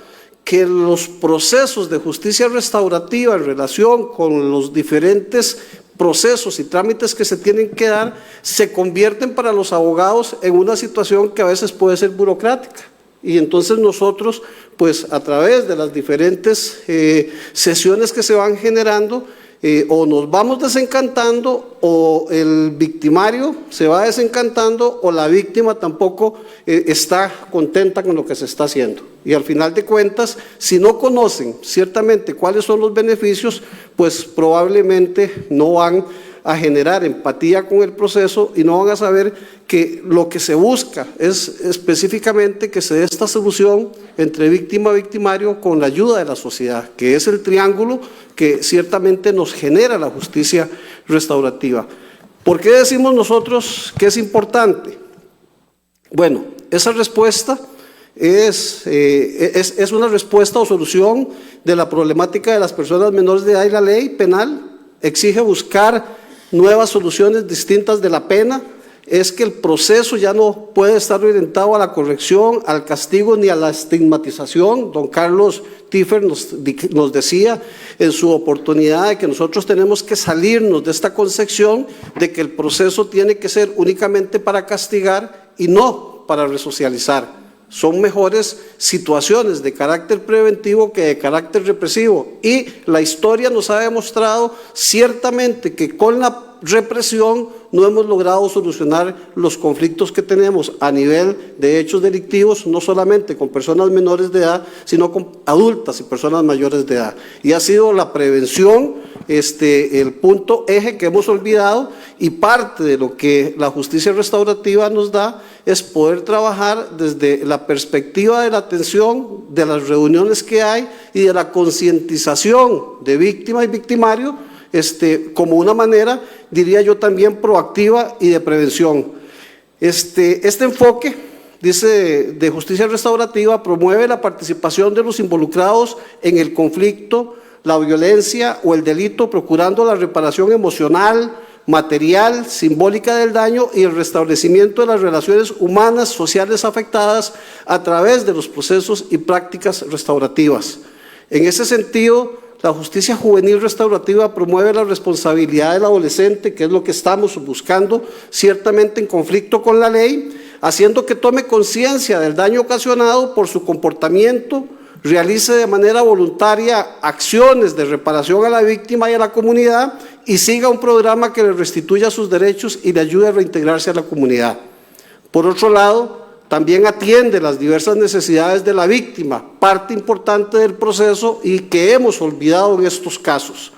que los procesos de justicia restaurativa en relación con los diferentes procesos y trámites que se tienen que dar se convierten para los abogados en una situación que a veces puede ser burocrática. Y entonces nosotros, pues a través de las diferentes sesiones que se van generando, o nos vamos desencantando, o el victimario se va desencantando, o la víctima tampoco está contenta con lo que se está haciendo. Y al final de cuentas, si no conocen ciertamente cuáles son los beneficios, pues probablemente no van a generar empatía con el proceso y no van a saber que lo que se busca es específicamente que se dé esta solución entre víctima y victimario con la ayuda de la sociedad, que es el triángulo que ciertamente nos genera la justicia restaurativa. ¿Por qué decimos nosotros que es importante? Bueno, esa respuesta es una respuesta o solución de la problemática de las personas menores de edad, y la ley penal exige buscar nuevas soluciones distintas de la pena. Es que el proceso ya no puede estar orientado a la corrección, al castigo ni a la estigmatización. Don Carlos Tiffer nos decía en su oportunidad de que nosotros tenemos que salirnos de esta concepción de que el proceso tiene que ser únicamente para castigar y no para resocializar. Son mejores situaciones de carácter preventivo que de carácter represivo, y la historia nos ha demostrado ciertamente que con la represión no hemos logrado solucionar los conflictos que tenemos a nivel de hechos delictivos, no solamente con personas menores de edad, sino con adultas y personas mayores de edad. Y ha sido la prevención el punto eje que hemos olvidado, y parte de lo que la justicia restaurativa nos da es poder trabajar desde la perspectiva de la atención, de las reuniones que hay y de la concientización de víctima y victimario como una manera, diría yo también, proactiva y de prevención. Este enfoque, dice, de justicia restaurativa promueve la participación de los involucrados en el conflicto, la violencia o el delito, procurando la reparación emocional, material, simbólica del daño y el restablecimiento de las relaciones humanas, sociales afectadas a través de los procesos y prácticas restaurativas. En ese sentido, la justicia juvenil restaurativa promueve la responsabilidad del adolescente, que es lo que estamos buscando, ciertamente en conflicto con la ley, haciendo que tome conciencia del daño ocasionado por su comportamiento, realice de manera voluntaria acciones de reparación a la víctima y a la comunidad y siga un programa que le restituya sus derechos y le ayude a reintegrarse a la comunidad. Por otro lado, también atiende las diversas necesidades de la víctima, parte importante del proceso y que hemos olvidado en estos casos,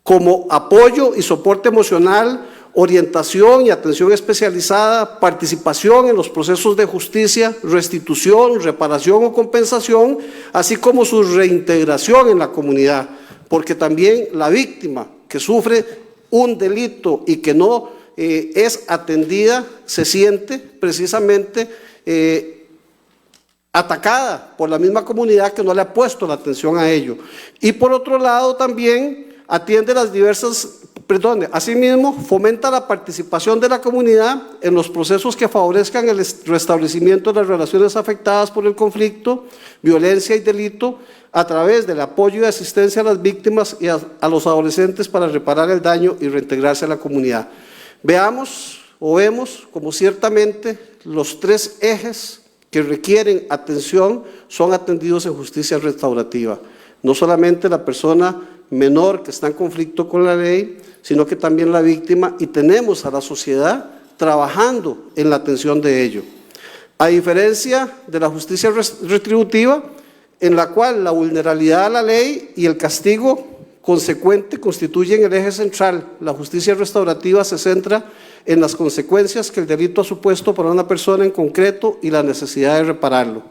como apoyo y soporte emocional, orientación y atención especializada, participación en los procesos de justicia, restitución, reparación o compensación, así como su reintegración en la comunidad, porque también la víctima que sufre un delito y que no es atendida, se siente precisamente atacada por la misma comunidad que no le ha puesto la atención a ello. Y por otro lado también atiende las asimismo fomenta la participación de la comunidad en los procesos que favorezcan el restablecimiento de las relaciones afectadas por el conflicto, violencia y delito, a través del apoyo y asistencia a las víctimas y a los adolescentes para reparar el daño y reintegrarse a la comunidad. Vemos como ciertamente los tres ejes que requieren atención son atendidos en justicia restaurativa. No solamente la persona menor que está en conflicto con la ley, sino que también la víctima, y tenemos a la sociedad trabajando en la atención de ello. A diferencia de la justicia retributiva, en la cual la vulnerabilidad a la ley y el castigo consecuente constituyen el eje central, la justicia restaurativa se centra en las consecuencias que el delito ha supuesto para una persona en concreto y la necesidad de repararlo.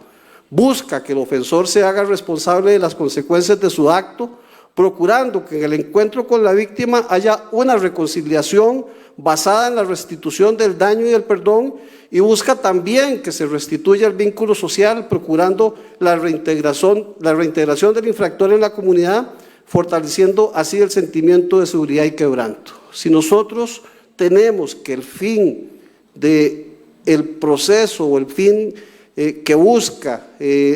Busca que el ofensor se haga responsable de las consecuencias de su acto, procurando que en el encuentro con la víctima haya una reconciliación basada en la restitución del daño y el perdón, y busca también que se restituya el vínculo social, procurando la reintegración del infractor en la comunidad, fortaleciendo así el sentimiento de seguridad y quebranto. Si nosotros tenemos que el fin del proceso o el fin que busca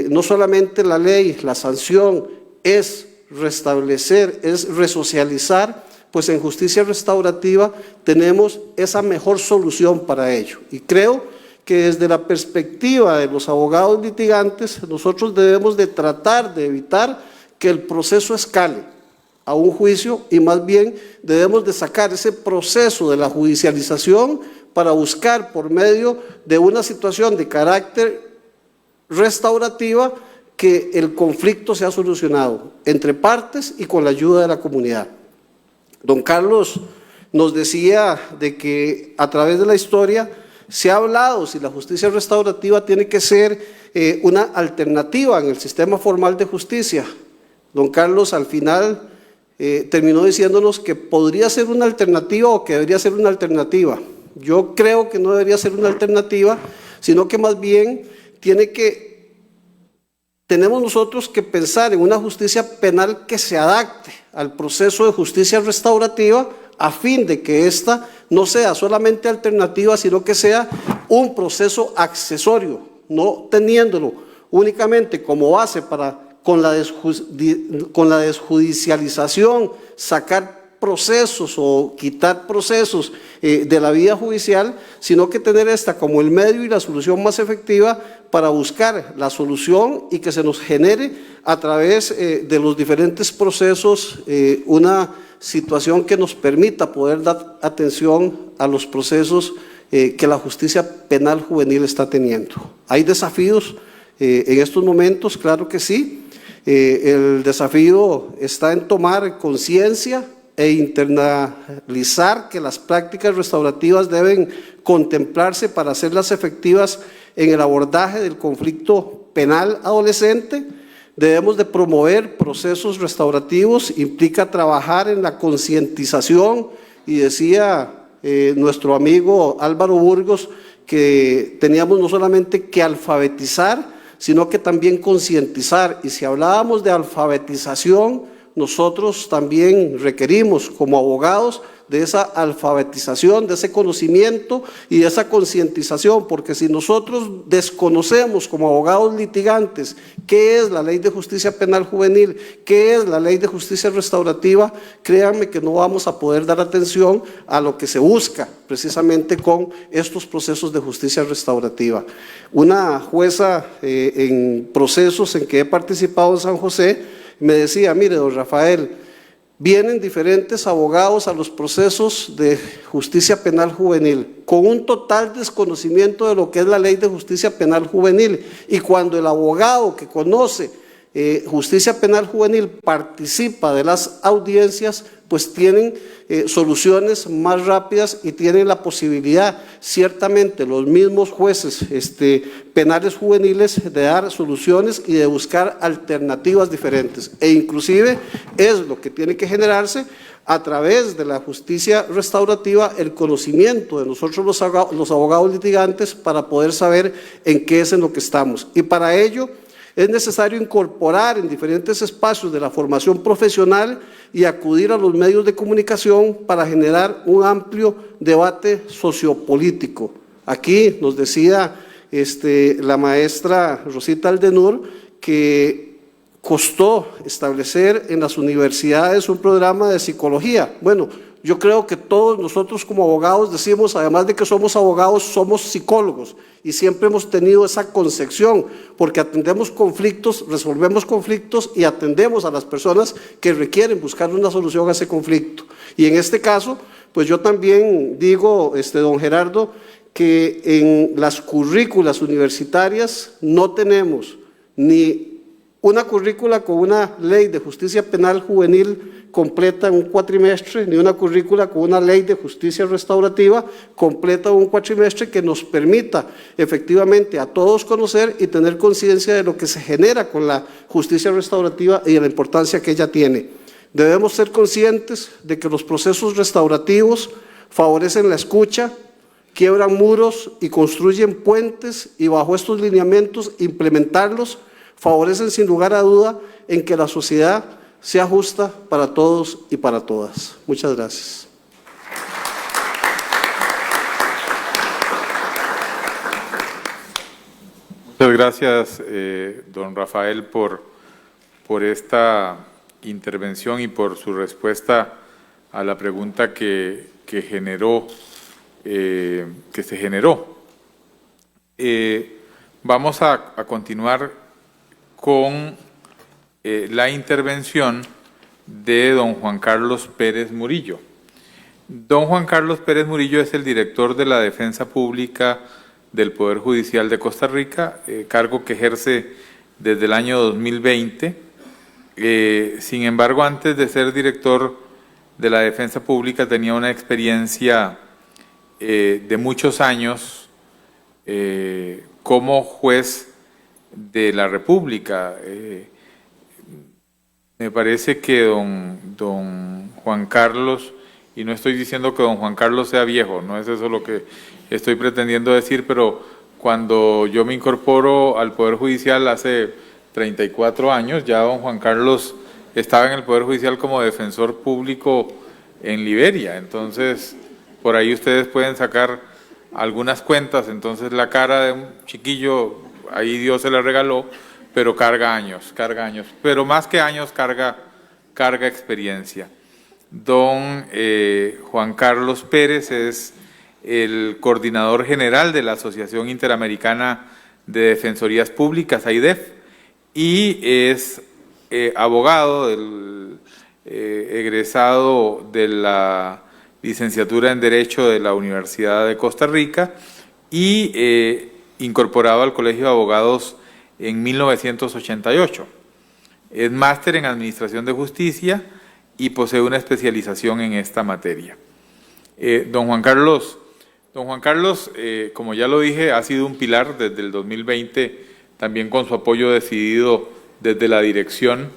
no solamente la ley, la sanción, es restablecer, es resocializar, pues en justicia restaurativa tenemos esa mejor solución para ello. Y creo que desde la perspectiva de los abogados litigantes, nosotros debemos de tratar de evitar que el proceso escale a un juicio y más bien debemos de sacar ese proceso de la judicialización para buscar por medio de una situación de carácter restaurativa que el conflicto sea solucionado entre partes y con la ayuda de la comunidad. Don Carlos nos decía de que a través de la historia se ha hablado si la justicia restaurativa tiene que ser una alternativa en el sistema formal de justicia. Don Carlos al final terminó diciéndonos que podría ser una alternativa o que debería ser una alternativa. Yo creo que no debería ser una alternativa, sino que más bien tenemos nosotros que pensar en una justicia penal que se adapte al proceso de justicia restaurativa a fin de que ésta no sea solamente alternativa, sino que sea un proceso accesorio, no teniéndolo únicamente como base para, con la desjudicialización, sacar procesos o quitar procesos de la vida judicial, sino que tener esta como el medio y la solución más efectiva para buscar la solución y que se nos genere a través de los diferentes procesos una situación que nos permita poder dar atención a los procesos que la justicia penal juvenil está teniendo. Hay desafíos en estos momentos, claro que sí. El desafío está en tomar conciencia e internalizar que las prácticas restaurativas deben contemplarse para hacerlas efectivas en el abordaje del conflicto penal adolescente. Debemos de promover procesos restaurativos, implica trabajar en la concientización, y decía nuestro amigo Álvaro Burgos que teníamos no solamente que alfabetizar, sino que también concientizar. Y si hablábamos de alfabetización, nosotros también requerimos como abogados de esa alfabetización, de ese conocimiento y de esa concientización, porque si nosotros desconocemos como abogados litigantes qué es la Ley de Justicia Penal Juvenil, qué es la Ley de Justicia Restaurativa, créanme que no vamos a poder dar atención a lo que se busca precisamente con estos procesos de justicia restaurativa. Una jueza en procesos en que he participado en San José me decía: mire, don Rafael, vienen diferentes abogados a los procesos de justicia penal juvenil con un total desconocimiento de lo que es la Ley de Justicia Penal Juvenil, y cuando el abogado que conoce justicia penal juvenil participa de las audiencias, pues tienen soluciones más rápidas y tienen la posibilidad, ciertamente los mismos jueces penales juveniles, de dar soluciones y de buscar alternativas diferentes, e inclusive es lo que tiene que generarse a través de la justicia restaurativa, el conocimiento de nosotros los abogados litigantes para poder saber en qué es en lo que estamos. Y para ello es necesario incorporar en diferentes espacios de la formación profesional y acudir a los medios de comunicación para generar un amplio debate sociopolítico. Aquí nos decía la maestra Rosita Aldenur que costó establecer en las universidades un programa de psicología. Bueno, yo creo que todos nosotros como abogados decimos, además de que somos abogados, somos psicólogos, y siempre hemos tenido esa concepción, porque atendemos conflictos, resolvemos conflictos y atendemos a las personas que requieren buscar una solución a ese conflicto. Y en este caso, pues yo también digo, don Gerardo, que en las currículas universitarias no tenemos ni una currícula con una ley de justicia penal juvenil completa en un cuatrimestre, ni una currícula con una ley de justicia restaurativa completa en un cuatrimestre que nos permita efectivamente a todos conocer y tener conciencia de lo que se genera con la justicia restaurativa y de la importancia que ella tiene. Debemos ser conscientes de que los procesos restaurativos favorecen la escucha, quiebran muros y construyen puentes, y bajo estos lineamientos implementarlos favorecen sin lugar a duda en que la sociedad sea justa para todos y para todas. Muchas gracias. Muchas gracias, don Rafael, por esta intervención y por su respuesta a la pregunta que se generó. Vamos a continuar con la intervención de don Juan Carlos Pérez Murillo. Don Juan Carlos Pérez Murillo es el director de la Defensa Pública del Poder Judicial de Costa Rica, cargo que ejerce desde el año 2020. Sin embargo, antes de ser director de la Defensa Pública tenía una experiencia de muchos años como juez de la República. Me parece que don Juan Carlos, y no estoy diciendo que don Juan Carlos sea viejo, no es eso lo que estoy pretendiendo decir, pero cuando yo me incorporo al Poder Judicial hace 34 años, ya don Juan Carlos estaba en el Poder Judicial como defensor público en Liberia. Entonces, por ahí ustedes pueden sacar algunas cuentas. Entonces, la cara de un chiquillo, ahí Dios se la regaló, pero carga años, pero más que años carga experiencia. Don Juan Carlos Pérez es el coordinador general de la Asociación Interamericana de Defensorías Públicas, AIDEF, y es abogado egresado de la licenciatura en Derecho de la Universidad de Costa Rica y incorporado al Colegio de Abogados en 1988. Es máster en Administración de Justicia y posee una especialización en esta materia. Don Juan Carlos, como ya lo dije, ha sido un pilar desde el 2020, también con su apoyo decidido desde la dirección.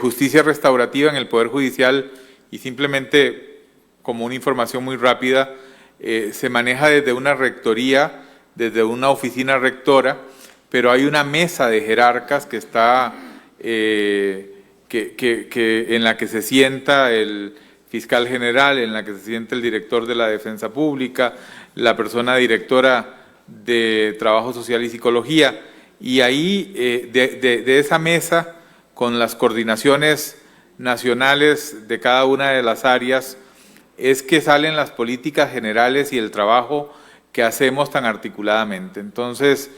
Justicia restaurativa en el Poder Judicial, y simplemente como una información muy rápida, se maneja desde una rectoría, desde una oficina rectora, pero hay una mesa de jerarcas que está, en la que se sienta el fiscal general, en la que se sienta el director de la Defensa Pública, la persona directora de Trabajo Social y Psicología, y ahí de esa mesa, con las coordinaciones nacionales de cada una de las áreas, es que salen las políticas generales y el trabajo que hacemos tan articuladamente. Entonces,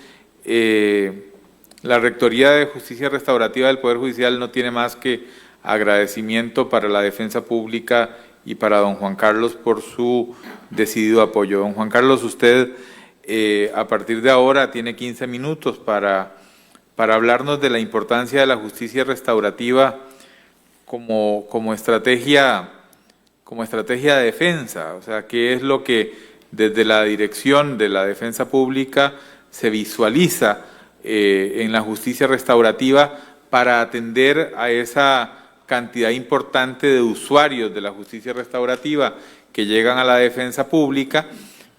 la Rectoría de Justicia Restaurativa del Poder Judicial no tiene más que agradecimiento para la Defensa Pública y para don Juan Carlos por su decidido apoyo. Don Juan Carlos, usted a partir de ahora tiene 15 minutos para hablarnos de la importancia de la justicia restaurativa como estrategia de defensa. O sea, qué es lo que desde la dirección de la Defensa Pública se visualiza en la justicia restaurativa para atender a esa cantidad importante de usuarios de la justicia restaurativa que llegan a la defensa pública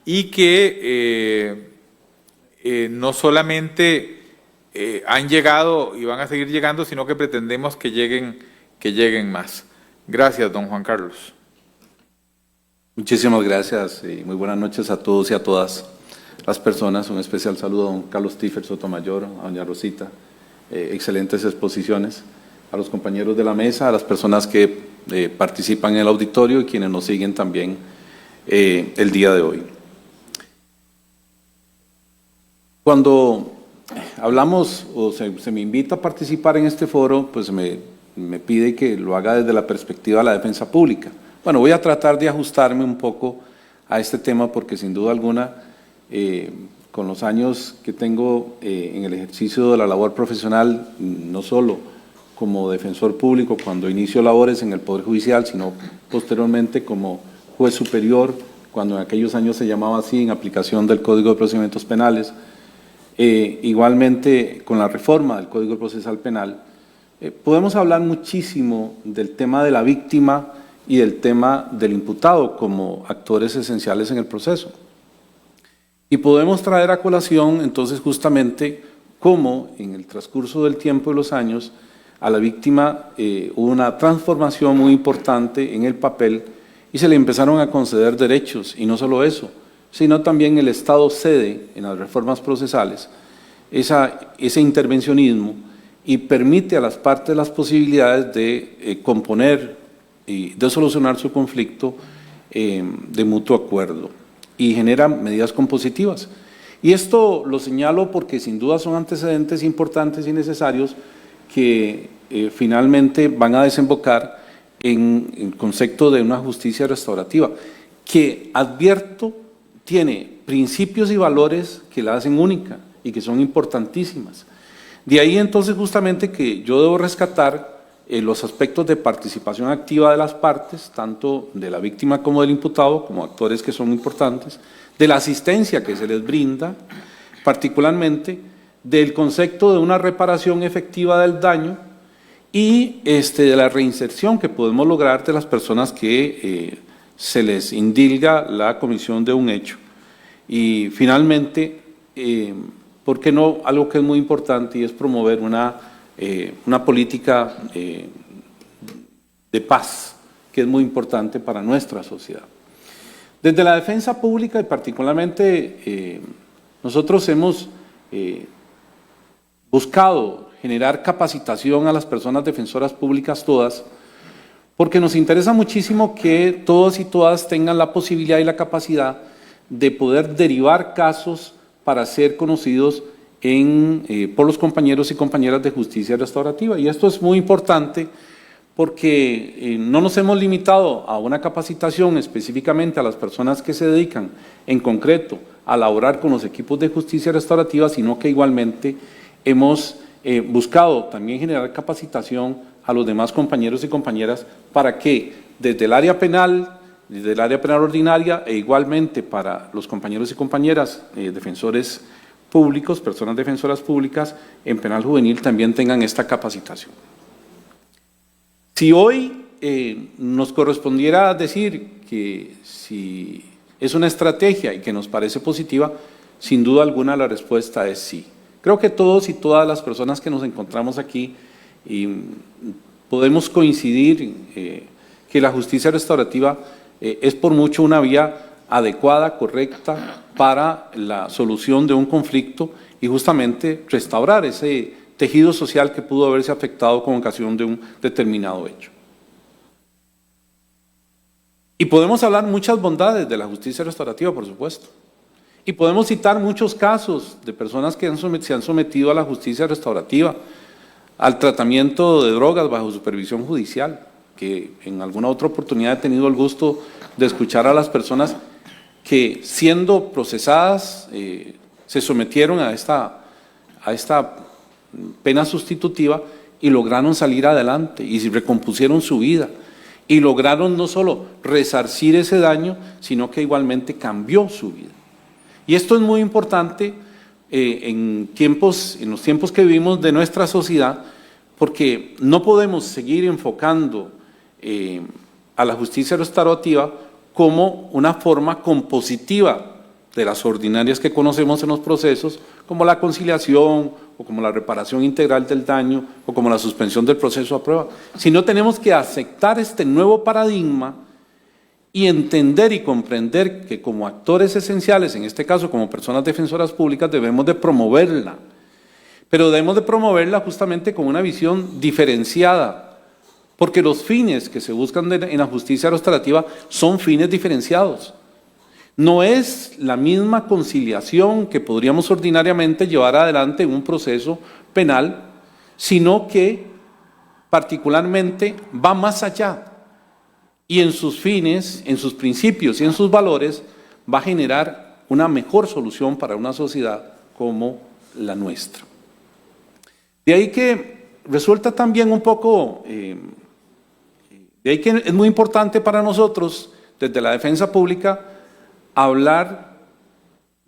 y que no solamente han llegado y van a seguir llegando, sino que pretendemos que lleguen más. Gracias, don Juan Carlos. Muchísimas gracias y muy buenas noches a todos y a todas las personas. Un especial saludo a don Carlos Tiffer Sotomayor, a doña Rosita. Excelentes exposiciones. A los compañeros de la mesa, a las personas que participan en el auditorio y quienes nos siguen también el día de hoy. Cuando hablamos o se me invita a participar en este foro, pues me pide que lo haga desde la perspectiva de la defensa pública. Bueno, voy a tratar de ajustarme un poco a este tema porque sin duda alguna, con los años que tengo en el ejercicio de la labor profesional, no solo como defensor público cuando inicio labores en el Poder Judicial, sino posteriormente como juez superior, cuando en aquellos años se llamaba así, en aplicación del Código de Procedimientos Penales, igualmente con la reforma del Código Procesal Penal, podemos hablar muchísimo del tema de la víctima y del tema del imputado como actores esenciales en el proceso. Y podemos traer a colación entonces justamente cómo en el transcurso del tiempo y los años a la víctima hubo una transformación muy importante en el papel y se le empezaron a conceder derechos, y no solo eso, sino también el Estado cede en las reformas procesales ese intervencionismo y permite a las partes las posibilidades de componer y de solucionar su conflicto de mutuo acuerdo y genera medidas compositivas. Y esto lo señalo porque sin duda son antecedentes importantes y necesarios que finalmente van a desembocar en el concepto de una justicia restaurativa, que advierto tiene principios y valores que la hacen única y que son importantísimas. De ahí entonces justamente que yo debo rescatar los aspectos de participación activa de las partes, tanto de la víctima como del imputado, como actores que son importantes, de la asistencia que se les brinda, particularmente del concepto de una reparación efectiva del daño y de la reinserción que podemos lograr de las personas que se les indilga la comisión de un hecho. Y finalmente, ¿por qué no? Algo que es muy importante y es promover una política de paz, que es muy importante para nuestra sociedad. Desde la defensa pública y particularmente nosotros hemos buscado generar capacitación a las personas defensoras públicas todas, porque nos interesa muchísimo que todos y todas tengan la posibilidad y la capacidad de poder derivar casos para ser conocidos por los compañeros y compañeras de justicia restaurativa. Y esto es muy importante porque no nos hemos limitado a una capacitación específicamente a las personas que se dedican en concreto a laborar con los equipos de justicia restaurativa, sino que igualmente hemos buscado también generar capacitación a los demás compañeros y compañeras para que desde el área penal ordinaria e igualmente para los compañeros y compañeras defensores públicos, personas defensoras públicas en penal juvenil también tengan esta capacitación. Si hoy nos correspondiera decir que si es una estrategia y que nos parece positiva, sin duda alguna la respuesta es sí. Creo que todos y todas las personas que nos encontramos aquí podemos coincidir que la justicia restaurativa es por mucho una vía adecuada, correcta para la solución de un conflicto y justamente restaurar ese tejido social que pudo haberse afectado con ocasión de un determinado hecho. Y podemos hablar muchas bondades de la justicia restaurativa, por supuesto. Y podemos citar muchos casos de personas que se han sometido a la justicia restaurativa, al tratamiento de drogas bajo supervisión judicial, que en alguna otra oportunidad he tenido el gusto de escuchar a las personas que siendo procesadas se sometieron a esta pena sustitutiva y lograron salir adelante y recompusieron su vida y lograron no solo resarcir ese daño, sino que igualmente cambió su vida. Y esto es muy importante en los tiempos que vivimos de nuestra sociedad, porque no podemos seguir enfocando a la justicia restaurativa como una forma compositiva de las ordinarias que conocemos en los procesos, como la conciliación o como la reparación integral del daño o como la suspensión del proceso a prueba, sino tenemos que aceptar este nuevo paradigma y entender y comprender que como actores esenciales, en este caso como personas defensoras públicas, debemos de promoverla, pero debemos de promoverla justamente con una visión diferenciada, porque los fines que se buscan en la justicia restaurativa son fines diferenciados. No es la misma conciliación que podríamos ordinariamente llevar adelante en un proceso penal, sino que particularmente va más allá y en sus fines, en sus principios y en sus valores va a generar una mejor solución para una sociedad como la nuestra. De ahí que resulta también un poco... De ahí que es muy importante para nosotros, desde la defensa pública, hablar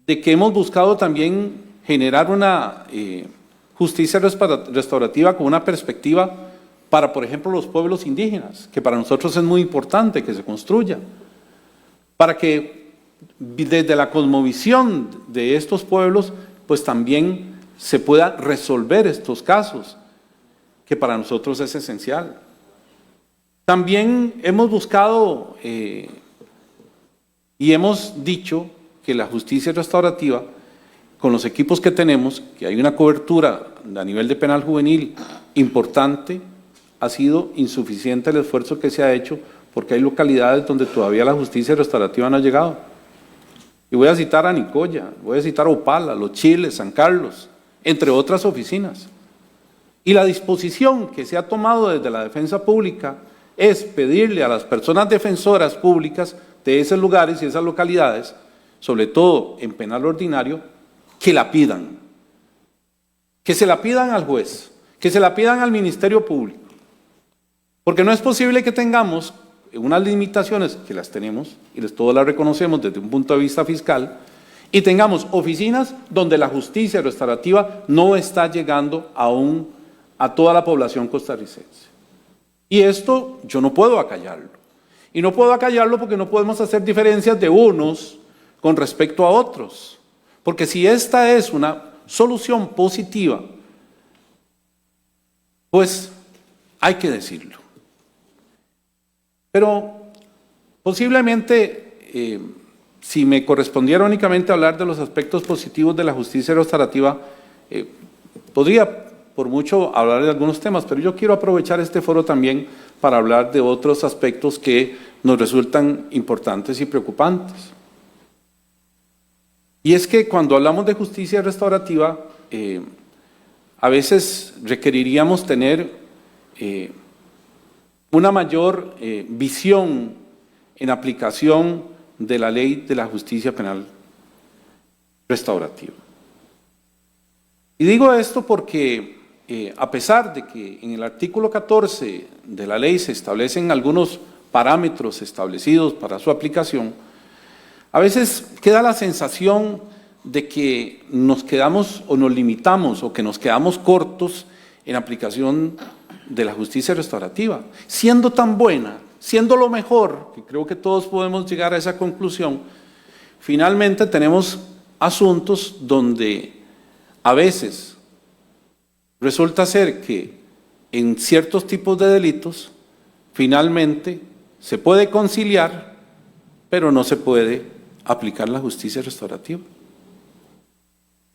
de que hemos buscado también generar una justicia restaurativa con una perspectiva para, por ejemplo, los pueblos indígenas, que para nosotros es muy importante que se construya, para que desde la cosmovisión de estos pueblos, pues también se pueda resolver estos casos, que para nosotros es esencial. También hemos buscado y hemos dicho que la justicia restaurativa, con los equipos que tenemos, que hay una cobertura a nivel de penal juvenil importante, ha sido insuficiente el esfuerzo que se ha hecho porque hay localidades donde todavía la justicia restaurativa no ha llegado. Y voy a citar a Nicoya, voy a citar a Opala, Los Chiles, San Carlos, entre otras oficinas. Y la disposición que se ha tomado desde la defensa pública es pedirle a las personas defensoras públicas de esos lugares y esas localidades, sobre todo en penal ordinario, que la pidan. Que se la pidan al juez, que se la pidan al Ministerio Público. Porque no es posible que tengamos unas limitaciones, que las tenemos, y todos las reconocemos desde un punto de vista fiscal, y tengamos oficinas donde la justicia restaurativa no está llegando aún a toda la población costarricense. Y esto yo no puedo acallarlo. Y no puedo acallarlo porque no podemos hacer diferencias de unos con respecto a otros. Porque si esta es una solución positiva, pues hay que decirlo. Pero posiblemente, si me correspondiera únicamente hablar de los aspectos positivos de la justicia restaurativa, podría por mucho hablar de algunos temas, pero yo quiero aprovechar este foro también para hablar de otros aspectos que nos resultan importantes y preocupantes. Y es que cuando hablamos de justicia restaurativa, a veces requeriríamos tener una mayor visión en aplicación de la ley de la justicia penal restaurativa. Y digo esto porque a pesar de que en el artículo 14 de la ley se establecen algunos parámetros establecidos para su aplicación, a veces queda la sensación de que nos quedamos o nos limitamos o que nos quedamos cortos en aplicación de la justicia restaurativa. Siendo tan buena, siendo lo mejor, que creo que todos podemos llegar a esa conclusión, finalmente tenemos asuntos donde a veces resulta ser que en ciertos tipos de delitos finalmente se puede conciliar, pero no se puede aplicar la justicia restaurativa.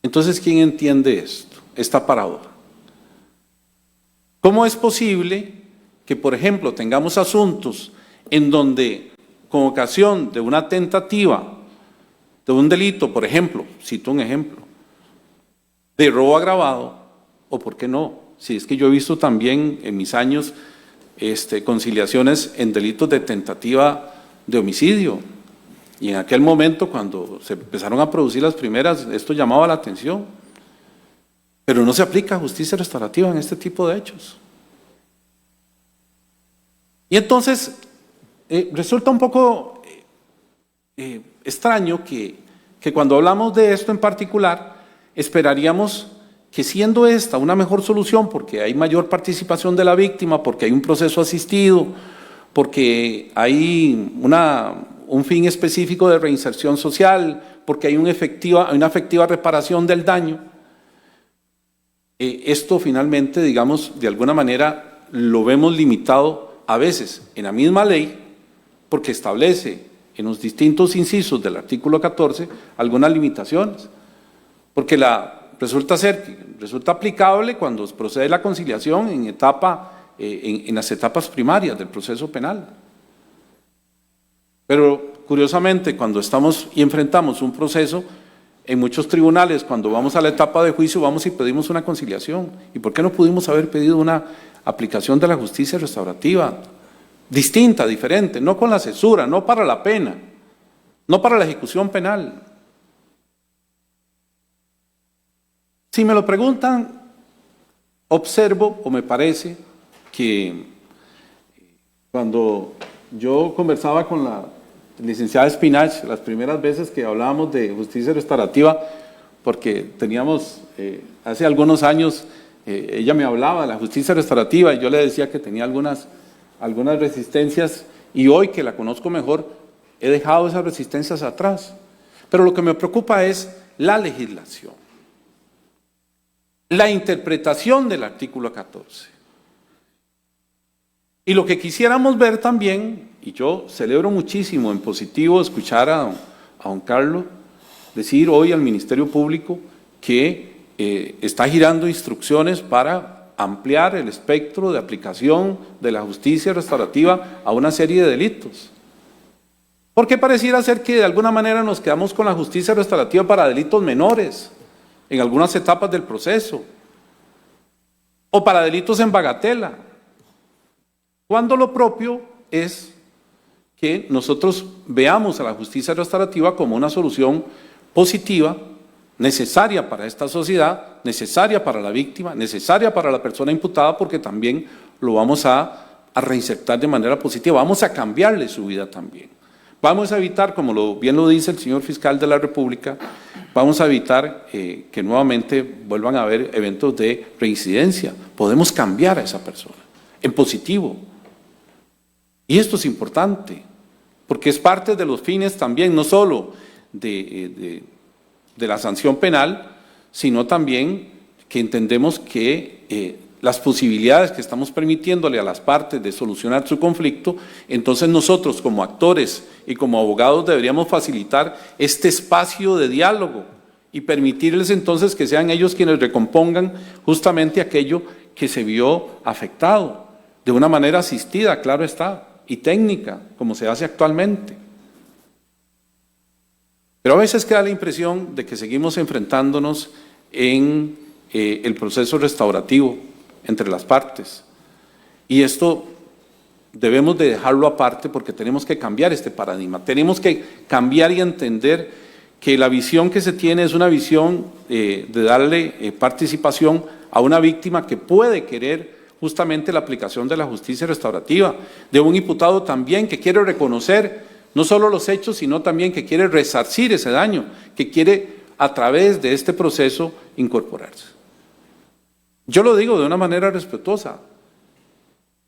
Entonces, ¿quién entiende esto? Esta paradoja. ¿Cómo es posible que, por ejemplo, tengamos asuntos en donde, con ocasión de una tentativa de un delito, por ejemplo, cito un ejemplo, de robo agravado, o por qué no, si es que yo he visto también en mis años conciliaciones en delitos de tentativa de homicidio, y en aquel momento cuando se empezaron a producir las primeras, esto llamaba la atención, pero no se aplica justicia restaurativa en este tipo de hechos. Y entonces resulta un poco extraño que cuando hablamos de esto en particular, esperaríamos que siendo esta una mejor solución, porque hay mayor participación de la víctima, porque hay un proceso asistido, porque hay un fin específico de reinserción social, porque hay una efectiva reparación del daño, esto finalmente, digamos, de alguna manera lo vemos limitado a veces en la misma ley, porque establece en los distintos incisos del artículo 14 algunas limitaciones, porque resulta aplicable cuando procede la conciliación en las etapas primarias del proceso penal. Pero curiosamente, cuando estamos y enfrentamos un proceso, en muchos tribunales, cuando vamos a la etapa de juicio, vamos y pedimos una conciliación. ¿Y por qué no pudimos haber pedido una aplicación de la justicia restaurativa distinta, diferente, no con la cesura, no para la pena, no para la ejecución penal? Si me lo preguntan, observo o me parece que cuando yo conversaba con la licenciada Espinach, las primeras veces que hablábamos de justicia restaurativa, porque teníamos, hace algunos años, ella me hablaba de la justicia restaurativa y yo le decía que tenía algunas resistencias, y hoy que la conozco mejor, he dejado esas resistencias atrás. Pero lo que me preocupa es la legislación, la interpretación del artículo 14. Y lo que quisiéramos ver también, y yo celebro muchísimo en positivo escuchar a don Carlos decir hoy al Ministerio Público que está girando instrucciones para ampliar el espectro de aplicación de la justicia restaurativa a una serie de delitos. Porque pareciera ser que de alguna manera nos quedamos con la justicia restaurativa para delitos menores, en algunas etapas del proceso, o para delitos en bagatela, cuando lo propio es que nosotros veamos a la justicia restaurativa como una solución positiva, necesaria para esta sociedad, necesaria para la víctima, necesaria para la persona imputada, porque también lo vamos a reinsertar de manera positiva, vamos a cambiarle su vida también. Vamos a evitar, como bien lo dice el señor fiscal de la República, vamos a evitar que nuevamente vuelvan a haber eventos de reincidencia. Podemos cambiar a esa persona en positivo. Y esto es importante, porque es parte de los fines también, no solo de la sanción penal, sino también que entendemos que las posibilidades que estamos permitiéndole a las partes de solucionar su conflicto, entonces nosotros como actores y como abogados deberíamos facilitar este espacio de diálogo y permitirles entonces que sean ellos quienes recompongan justamente aquello que se vio afectado, de una manera asistida, claro está, y técnica, como se hace actualmente. Pero a veces queda la impresión de que seguimos enfrentándonos en el proceso restaurativo entre las partes. Y esto debemos de dejarlo aparte porque tenemos que cambiar este paradigma. Tenemos que cambiar y entender que la visión que se tiene es una visión de darle participación a una víctima que puede querer justamente la aplicación de la justicia restaurativa, de un imputado también que quiere reconocer no solo los hechos, sino también que quiere resarcir ese daño, que quiere a través de este proceso incorporarse. Yo lo digo de una manera respetuosa.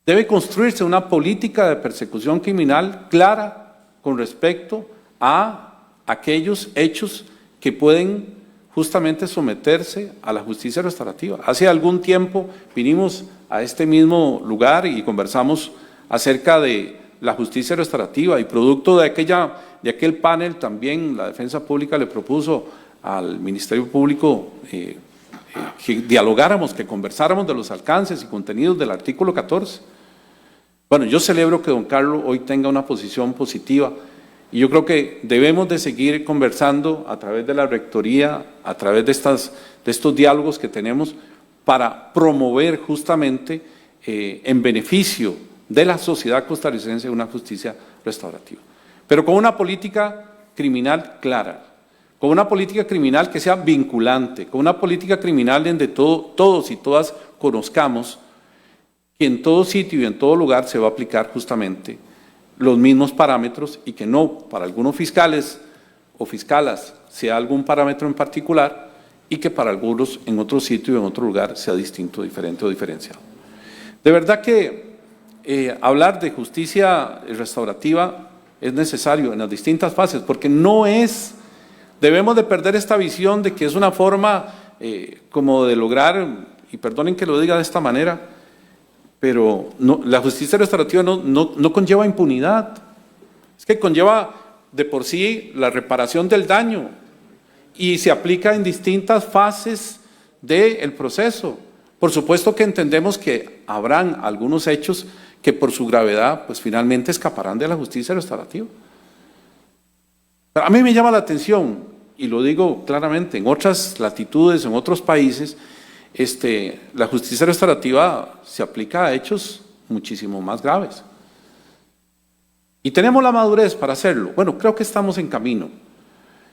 Debe construirse una política de persecución criminal clara con respecto a aquellos hechos que pueden justamente someterse a la justicia restaurativa. Hace algún tiempo vinimos a este mismo lugar y conversamos acerca de la justicia restaurativa y producto de aquel panel también la Defensa Pública le propuso al Ministerio Público que dialogáramos, que conversáramos de los alcances y contenidos del artículo 14. Bueno, yo celebro que don Carlos hoy tenga una posición positiva y yo creo que debemos de seguir conversando a través de la rectoría, a través de estos diálogos que tenemos para promover justamente en beneficio de la sociedad costarricense una justicia restaurativa. Pero con una política criminal clara, con una política criminal que sea vinculante, con una política criminal donde todos y todas conozcamos que en todo sitio y en todo lugar se va a aplicar justamente los mismos parámetros y que no para algunos fiscales o fiscalas sea algún parámetro en particular y que para algunos en otro sitio y en otro lugar sea distinto, diferente o diferenciado. De verdad que hablar de justicia restaurativa es necesario en las distintas fases porque debemos de perder esta visión de que es una forma como de lograr, y perdonen que lo diga de esta manera, pero la justicia restaurativa no conlleva impunidad, es que conlleva de por sí la reparación del daño y se aplica en distintas fases del proceso. Por supuesto que entendemos que habrán algunos hechos que por su gravedad pues finalmente escaparán de la justicia restaurativa. Pero a mí me llama la atención, y lo digo claramente, en otras latitudes, en otros países, la justicia restaurativa se aplica a hechos muchísimo más graves. Y tenemos la madurez para hacerlo. Bueno, creo que estamos en camino.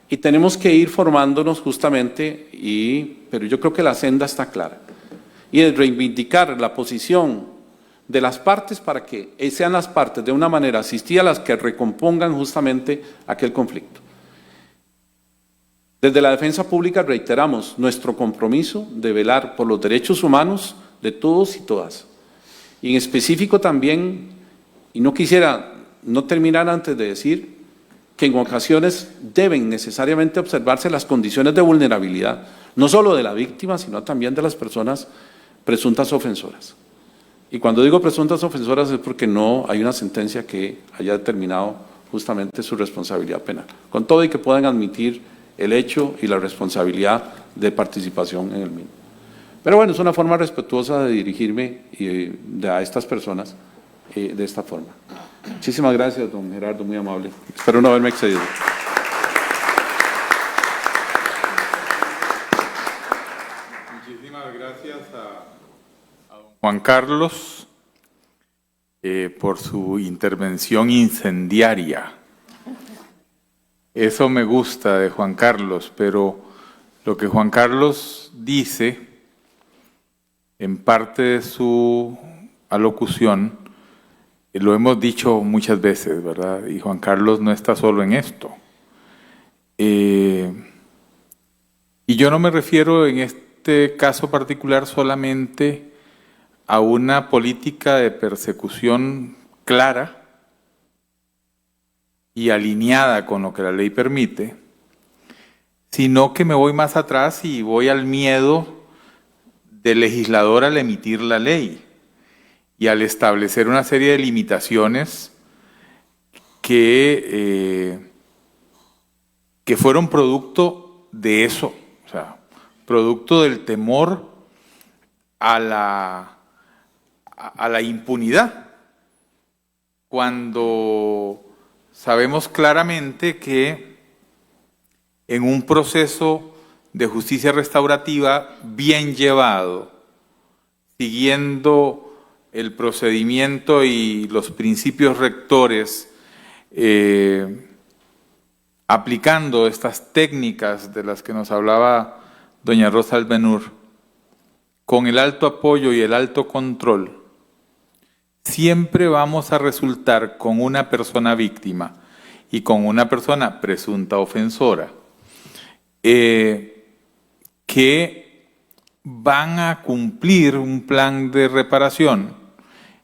Y tenemos que ir formándonos justamente, pero yo creo que la senda está clara. Y es reivindicar la posición de las partes para que sean las partes de una manera asistida las que recompongan justamente aquel conflicto. Desde la Defensa Pública reiteramos nuestro compromiso de velar por los derechos humanos de todos y todas. Y en específico también, y no quisiera no terminar antes de decir que en ocasiones deben necesariamente observarse las condiciones de vulnerabilidad, no solo de la víctima, sino también de las personas presuntas ofensoras. Y cuando digo presuntas ofensoras es porque no hay una sentencia que haya determinado justamente su responsabilidad penal. Con todo y que puedan admitir el hecho y la responsabilidad de participación en el mismo. Pero bueno, es una forma respetuosa de dirigirme a estas personas de esta forma. Muchísimas gracias, don Gerardo, muy amable. Espero no haberme excedido. Muchísimas gracias a don Juan Carlos por su intervención incendiaria. Eso me gusta de Juan Carlos, pero lo que Juan Carlos dice en parte de su alocución, lo hemos dicho muchas veces, ¿verdad? Y Juan Carlos no está solo en esto. Y yo no me refiero en este caso particular solamente a una política de persecución clara y alineada con lo que la ley permite, sino que me voy más atrás y voy al miedo del legislador al emitir la ley y al establecer una serie de limitaciones que fueron producto de eso, o sea, producto del temor a la impunidad, cuando sabemos claramente que en un proceso de justicia restaurativa bien llevado, siguiendo el procedimiento y los principios rectores, aplicando estas técnicas de las que nos hablaba doña Rosa Albenur, con el alto apoyo y el alto control, siempre vamos a resultar con una persona víctima y con una persona presunta ofensora que van a cumplir un plan de reparación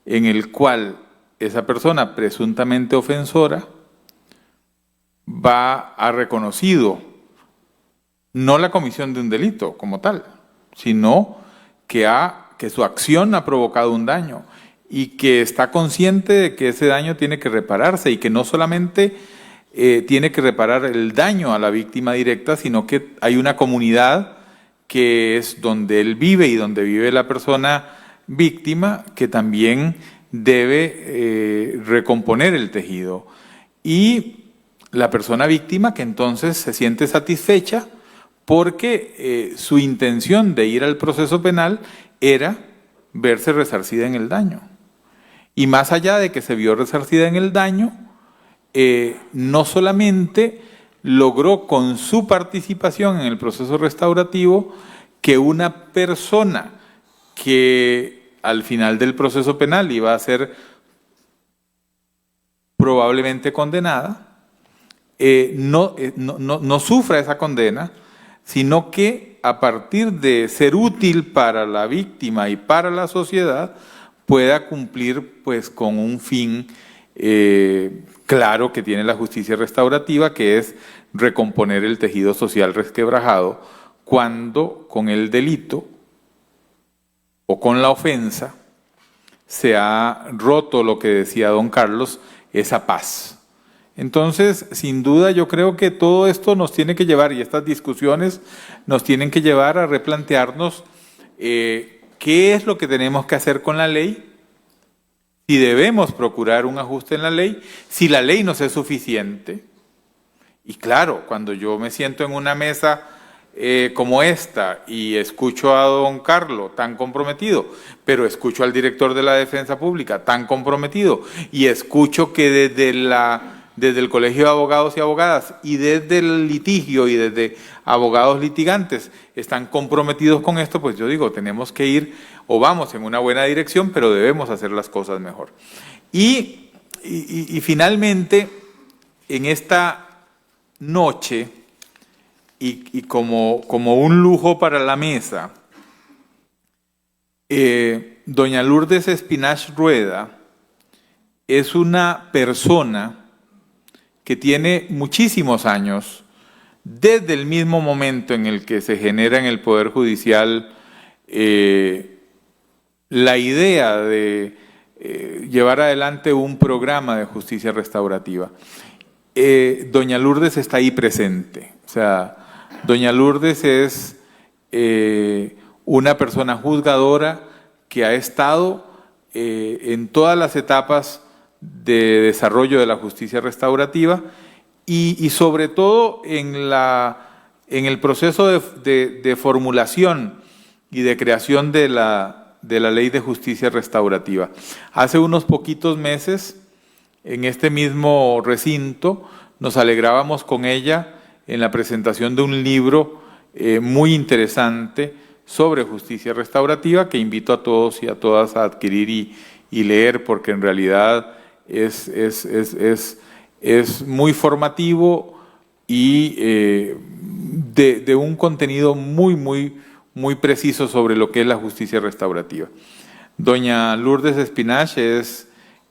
en el cual esa persona presuntamente ofensora va a reconocido no la comisión de un delito como tal, sino que su acción ha provocado un daño y que está consciente de que ese daño tiene que repararse y que no solamente tiene que reparar el daño a la víctima directa, sino que hay una comunidad que es donde él vive y donde vive la persona víctima que también debe recomponer el tejido. Y la persona víctima que entonces se siente satisfecha porque su intención de ir al proceso penal era verse resarcida en el daño. Y más allá de que se vio resarcida en el daño, no solamente logró con su participación en el proceso restaurativo que una persona que al final del proceso penal iba a ser probablemente condenada, no sufra esa condena, sino que a partir de ser útil para la víctima y para la sociedad, pueda cumplir pues con un fin claro que tiene la justicia restaurativa, que es recomponer el tejido social resquebrajado cuando con el delito o con la ofensa se ha roto, lo que decía don Carlos, esa paz. Entonces, sin duda, yo creo que todo esto nos tiene que llevar, y estas discusiones nos tienen que llevar a replantearnos qué es lo que tenemos que hacer con la ley, si debemos procurar un ajuste en la ley, si la ley nos es suficiente. Y claro, cuando yo me siento en una mesa como esta y escucho a don Carlos tan comprometido, pero escucho al director de la Defensa Pública tan comprometido y escucho que desde el Colegio de Abogados y Abogadas y desde el litigio y desde abogados litigantes están comprometidos con esto, pues yo digo, tenemos que ir o vamos en una buena dirección, pero debemos hacer las cosas mejor. Y finalmente, en esta noche, y como un lujo para la mesa, doña Lourdes Espinach Rueda es una persona que tiene muchísimos años, desde el mismo momento en el que se genera en el Poder Judicial la idea de llevar adelante un programa de justicia restaurativa. Doña Lourdes está ahí presente. O sea, doña Lourdes es una persona juzgadora que ha estado en todas las etapas de desarrollo de la justicia restaurativa y sobre todo en el proceso de formulación y de creación de la Ley de Justicia Restaurativa. Hace unos poquitos meses, en este mismo recinto, nos alegrábamos con ella en la presentación de un libro muy interesante sobre justicia restaurativa, que invito a todos y a todas a adquirir y leer, porque en realidad es muy formativo y de un contenido muy preciso sobre lo que es la justicia restaurativa. Doña Lourdes Espinach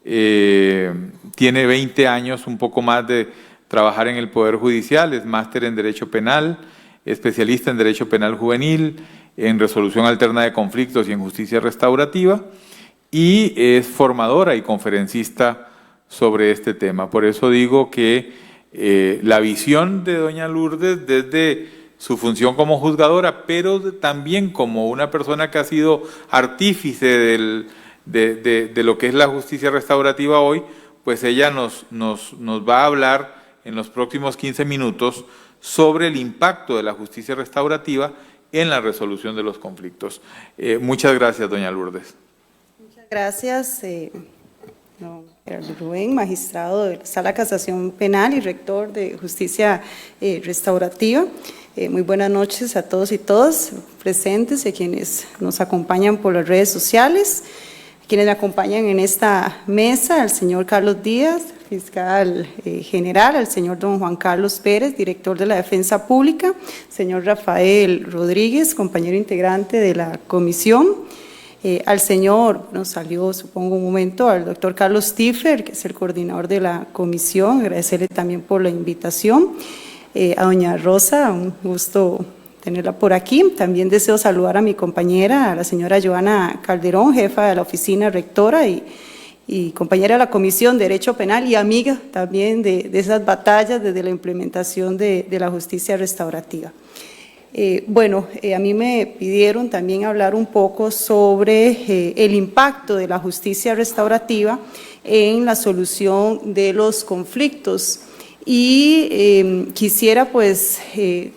tiene 20 años, un poco más, de trabajar en el Poder Judicial, es máster en Derecho Penal, especialista en Derecho Penal Juvenil, en Resolución Alterna de Conflictos y en Justicia Restaurativa, y es formadora y conferencista sobre este tema. Por eso digo que la visión de doña Lourdes desde su función como juzgadora, pero también como una persona que ha sido artífice de lo que es la justicia restaurativa hoy, pues ella nos va a hablar en los próximos 15 minutos sobre el impacto de la justicia restaurativa en la resolución de los conflictos. Muchas gracias, doña Lourdes. Muchas gracias, don Gerardo Rubén, magistrado de la Sala de Casación Penal y rector de Justicia Restaurativa. Muy buenas noches a todos y todas presentes y a quienes nos acompañan por las redes sociales, a quienes me acompañan en esta mesa, al señor Carlos Díaz, fiscal general, al señor don Juan Carlos Pérez, director de la Defensa Pública, señor Rafael Rodríguez, compañero integrante de la comisión, al señor, nos salió supongo un momento, al doctor Carlos Tiffer, que es el coordinador de la comisión, agradecerle también por la invitación, a doña Rosa, un gusto tenerla por aquí. También deseo saludar a mi compañera, a la señora Joana Calderón, jefa de la oficina rectora y compañera de la Comisión de Derecho Penal y amiga también de esas batallas desde la implementación de la justicia restaurativa. A mí me pidieron también hablar un poco sobre el impacto de la justicia restaurativa en la solución de los conflictos y quisiera pues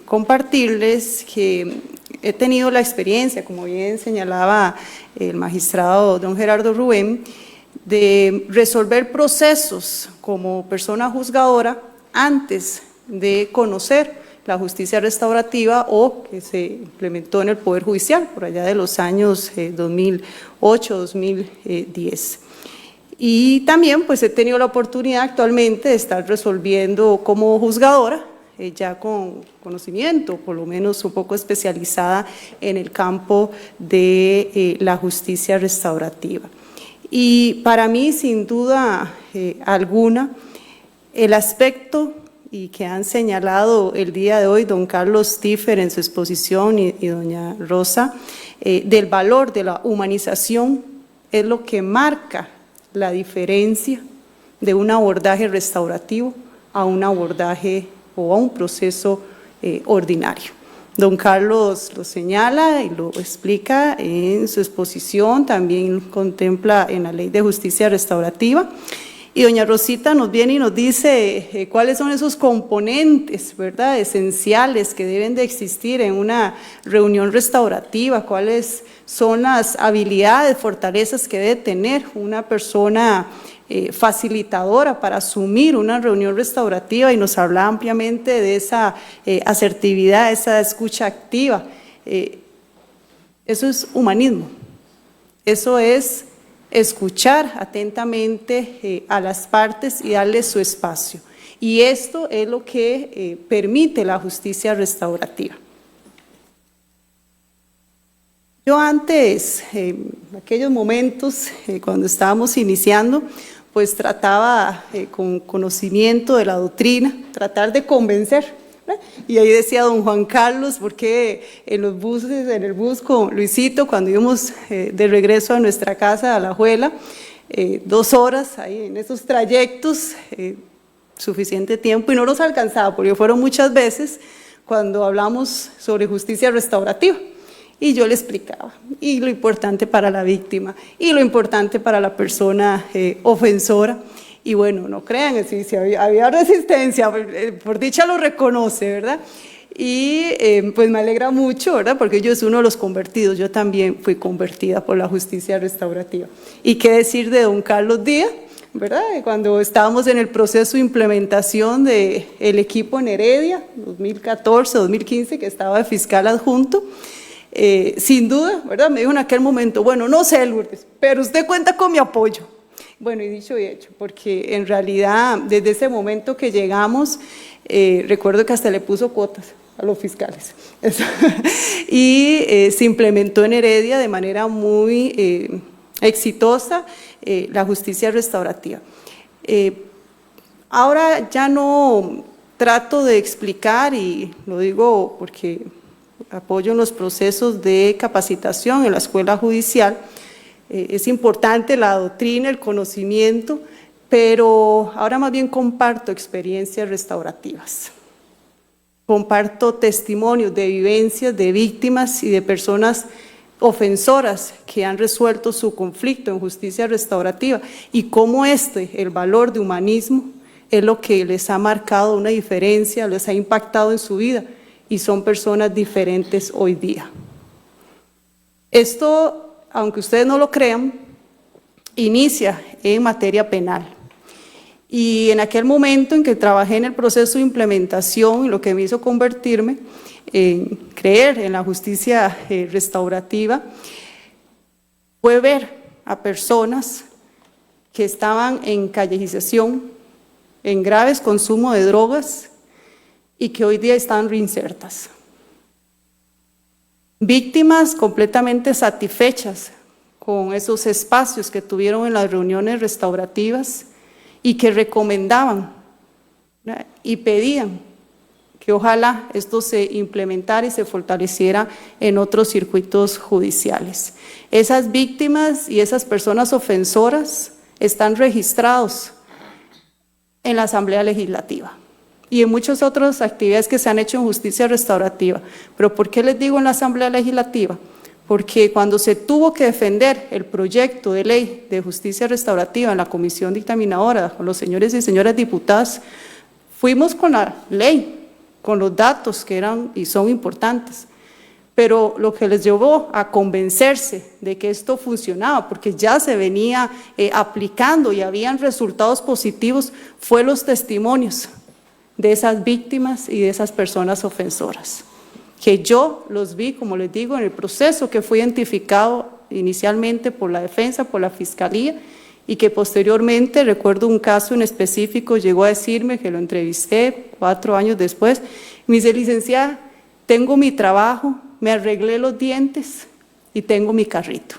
compartirles que he tenido la experiencia, como bien señalaba el magistrado don Gerardo Rubén, de resolver procesos como persona juzgadora antes de conocer la justicia restaurativa o que se implementó en el Poder Judicial por allá de los años 2008-2010. Y también pues he tenido la oportunidad actualmente de estar resolviendo como juzgadora, ya con conocimiento, por lo menos un poco especializada en el campo de la justicia restaurativa. Y para mí, sin duda alguna, el aspecto y que han señalado el día de hoy don Carlos Tiffer en su exposición y doña Rosa, del valor de la humanización es lo que marca la diferencia de un abordaje restaurativo a un abordaje o a un proceso ordinario. Don Carlos lo señala y lo explica en su exposición, también contempla en la Ley de Justicia Restaurativa. Y doña Rosita nos viene y nos dice cuáles son esos componentes, ¿verdad?, esenciales que deben de existir en una reunión restaurativa, cuáles son las habilidades, fortalezas que debe tener una persona facilitadora para asumir una reunión restaurativa, y nos habla ampliamente de esa asertividad, esa escucha activa. Eso es humanismo, eso es escuchar atentamente a las partes y darles su espacio. Y esto es lo que permite la justicia restaurativa. Yo antes, en aquellos momentos, cuando estábamos iniciando, pues trataba con conocimiento de la doctrina, tratar de convencer, ¿verdad? Y ahí decía don Juan Carlos, porque en los buses, en el bus con Luisito, cuando íbamos de regreso a nuestra casa, a La Juela, 2 horas ahí en esos trayectos, suficiente tiempo, y no nos alcanzaba, porque fueron muchas veces cuando hablamos sobre justicia restaurativa. Y yo le explicaba, y lo importante para la víctima, y lo importante para la persona ofensora. Y bueno, no crean, si había resistencia, por dicha lo reconoce, ¿verdad? Y pues me alegra mucho, ¿verdad? Porque yo soy uno de los convertidos, yo también fui convertida por la justicia restaurativa. Y qué decir de don Carlos Díaz, ¿verdad? Cuando estábamos en el proceso de implementación del equipo en Heredia, 2014, 2015, que estaba de fiscal adjunto, sin duda, ¿verdad? Me dijo en aquel momento, bueno, no sé, Lourdes, pero usted cuenta con mi apoyo. Bueno, y dicho y hecho, porque en realidad, desde ese momento que llegamos, recuerdo que hasta le puso cuotas a los fiscales. Y se implementó en Heredia de manera muy exitosa la justicia restaurativa. Ahora ya no trato de explicar, y lo digo porque apoyo en los procesos de capacitación en la escuela judicial. Es importante la doctrina, el conocimiento, pero ahora más bien comparto experiencias restaurativas. Comparto testimonios de vivencias de víctimas y de personas ofensoras que han resuelto su conflicto en justicia restaurativa, y cómo el valor de humanismo, es lo que les ha marcado una diferencia, les ha impactado en su vida, y son personas diferentes hoy día. Esto, aunque ustedes no lo crean, inicia en materia penal. Y en aquel momento en que trabajé en el proceso de implementación, lo que me hizo convertirme en creer en la justicia restaurativa, fue ver a personas que estaban en callejización, en graves consumo de drogas y que hoy día están reinsertas. Víctimas completamente satisfechas con esos espacios que tuvieron en las reuniones restaurativas y que recomendaban, ¿verdad?, y pedían que ojalá esto se implementara y se fortaleciera en otros circuitos judiciales. Esas víctimas y esas personas ofensoras están registrados en la Asamblea Legislativa y en muchas otras actividades que se han hecho en justicia restaurativa. ¿Pero por qué les digo en la Asamblea Legislativa? Porque cuando se tuvo que defender el proyecto de ley de justicia restaurativa en la comisión dictaminadora con los señores y señoras diputadas, fuimos con la ley, con los datos que eran y son importantes, pero lo que les llevó a convencerse de que esto funcionaba, porque ya se venía aplicando y habían resultados positivos, fue los testimonios de esas víctimas y de esas personas ofensoras, que yo los vi, como les digo, en el proceso que fue identificado inicialmente por la defensa, por la fiscalía, y que posteriormente, recuerdo un caso en específico, llegó a decirme, que lo entrevisté 4 años después, me dice: licenciada, tengo mi trabajo, me arreglé los dientes y tengo mi carrito.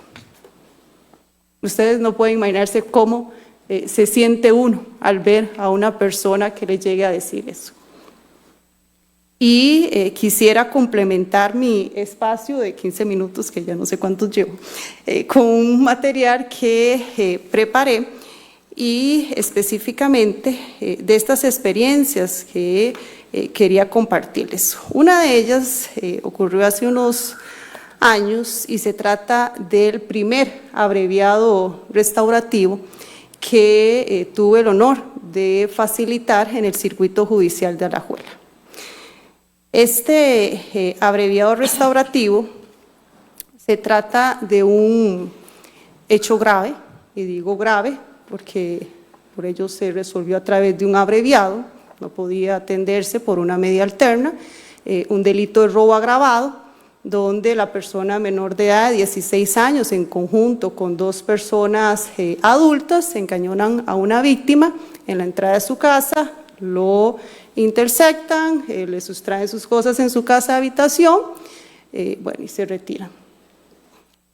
Ustedes no pueden imaginarse cómo se siente uno al ver a una persona que le llegue a decir eso. Y quisiera complementar mi espacio de 15 minutos, que ya no sé cuántos llevo, con un material que preparé y específicamente de estas experiencias que quería compartirles. Una de ellas ocurrió hace unos años y se trata del primer abreviado restaurativo que tuve el honor de facilitar en el circuito judicial de Alajuela. Este abreviado restaurativo se trata de un hecho grave, y digo grave porque por ello se resolvió a través de un abreviado, no podía atenderse por una medida alterna, un delito de robo agravado, donde la persona menor de edad, 16 años, en conjunto con 2 personas adultas, encañonan a una víctima en la entrada de su casa, lo intersectan, le sustraen sus cosas en su casa de habitación, bueno, y se retiran.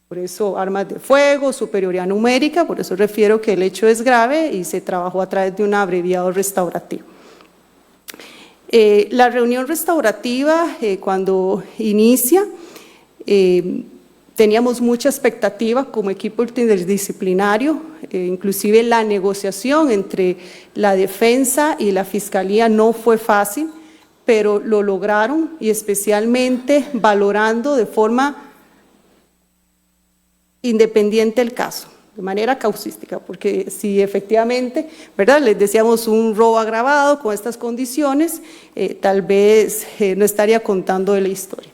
Por eso armas de fuego, superioridad numérica, por eso refiero que el hecho es grave y se trabajó a través de un abreviado restaurativo. La reunión restaurativa, cuando inicia, teníamos mucha expectativa como equipo interdisciplinario, inclusive la negociación entre la defensa y la fiscalía no fue fácil, pero lo lograron, y especialmente valorando de forma independiente el caso, de manera causística, porque si efectivamente, ¿verdad?, les decíamos un robo agravado con estas condiciones, tal vez no estaría contando de la historia.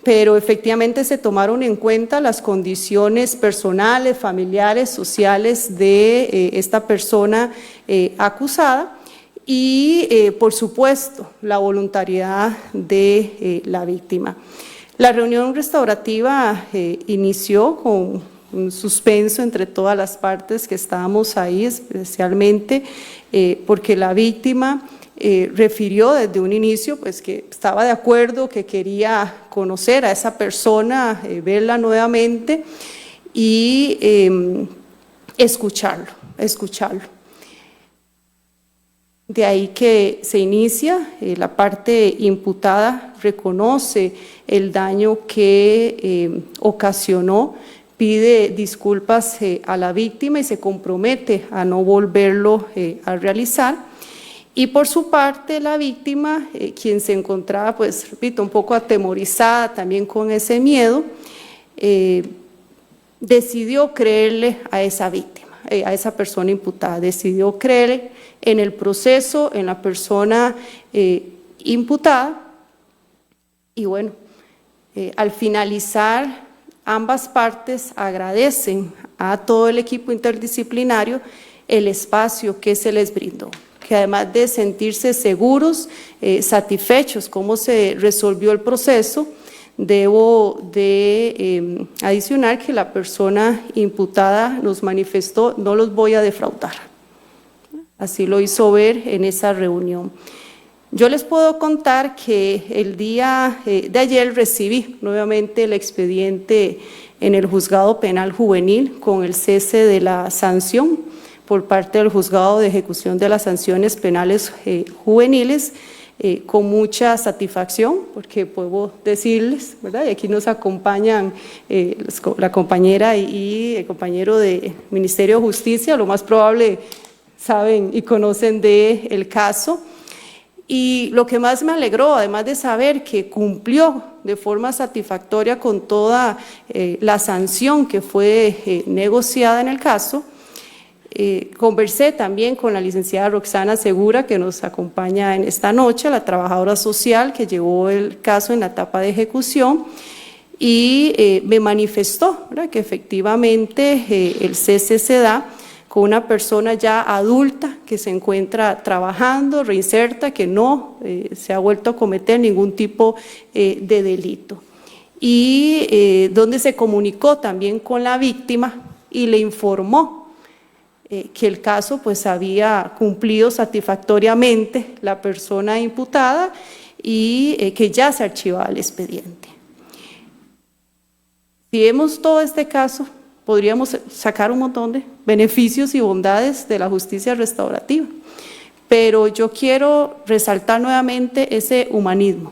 Pero efectivamente se tomaron en cuenta las condiciones personales, familiares, sociales de esta persona acusada y, por supuesto, la voluntariedad de la víctima. La reunión restaurativa inició con un suspenso entre todas las partes que estábamos ahí, especialmente porque la víctima refirió desde un inicio pues que estaba de acuerdo, que quería conocer a esa persona, verla nuevamente y escucharlo. De ahí que se inicia, la parte imputada reconoce el daño que ocasionó, pide disculpas a la víctima y se compromete a no volverlo a realizar. Y por su parte la víctima, quien se encontraba, pues repito, un poco atemorizada también con ese miedo, decidió creerle a esa víctima, a esa persona imputada, decidió creer en el proceso, en la persona imputada. Y bueno, al finalizar, ambas partes agradecen a todo el equipo interdisciplinario el espacio que se les brindó, que además de sentirse seguros, satisfechos cómo se resolvió el proceso, debo de adicionar que la persona imputada nos manifestó: no los voy a defraudar. Así lo hizo ver en esa reunión. Yo les puedo contar que el día de ayer recibí nuevamente el expediente en el Juzgado Penal Juvenil con el cese de la sanción por parte del Juzgado de Ejecución de las Sanciones Penales Juveniles, con mucha satisfacción, porque puedo decirles, ¿verdad? Y aquí nos acompañan la compañera y el compañero del Ministerio de Justicia, lo más probable saben y conocen del caso. Y lo que más me alegró, además de saber que cumplió de forma satisfactoria con toda la sanción que fue negociada en el caso, conversé también con la licenciada Roxana Segura, que nos acompaña en esta noche, la trabajadora social que llevó el caso en la etapa de ejecución, y me manifestó, ¿verdad?, que efectivamente el cese se da con una persona ya adulta que se encuentra trabajando, reinserta, que no se ha vuelto a cometer ningún tipo de delito. Y donde se comunicó también con la víctima y le informó que el caso pues había cumplido satisfactoriamente la persona imputada y que ya se archivaba el expediente. Si vemos todo este caso, podríamos sacar un montón de beneficios y bondades de la justicia restaurativa, pero yo quiero resaltar nuevamente ese humanismo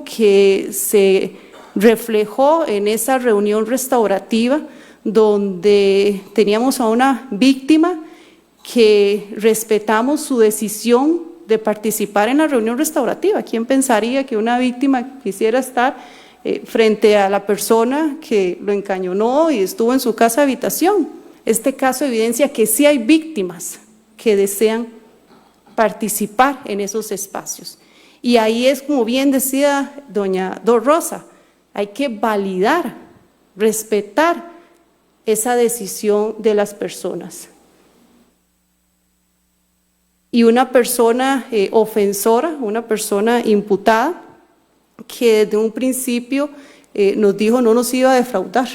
que se reflejó en esa reunión restaurativa, donde teníamos a una víctima que respetamos su decisión de participar en la reunión restaurativa. ¿Quién pensaría que una víctima quisiera estar frente a la persona que lo encañonó y estuvo en su casa habitación? Este caso evidencia que sí hay víctimas que desean participar en esos espacios. Y ahí es, como bien decía doña Rosa, hay que validar, respetar esa decisión de las personas. Y una persona ofensora, una persona imputada, que desde un principio nos dijo no nos iba a defraudar,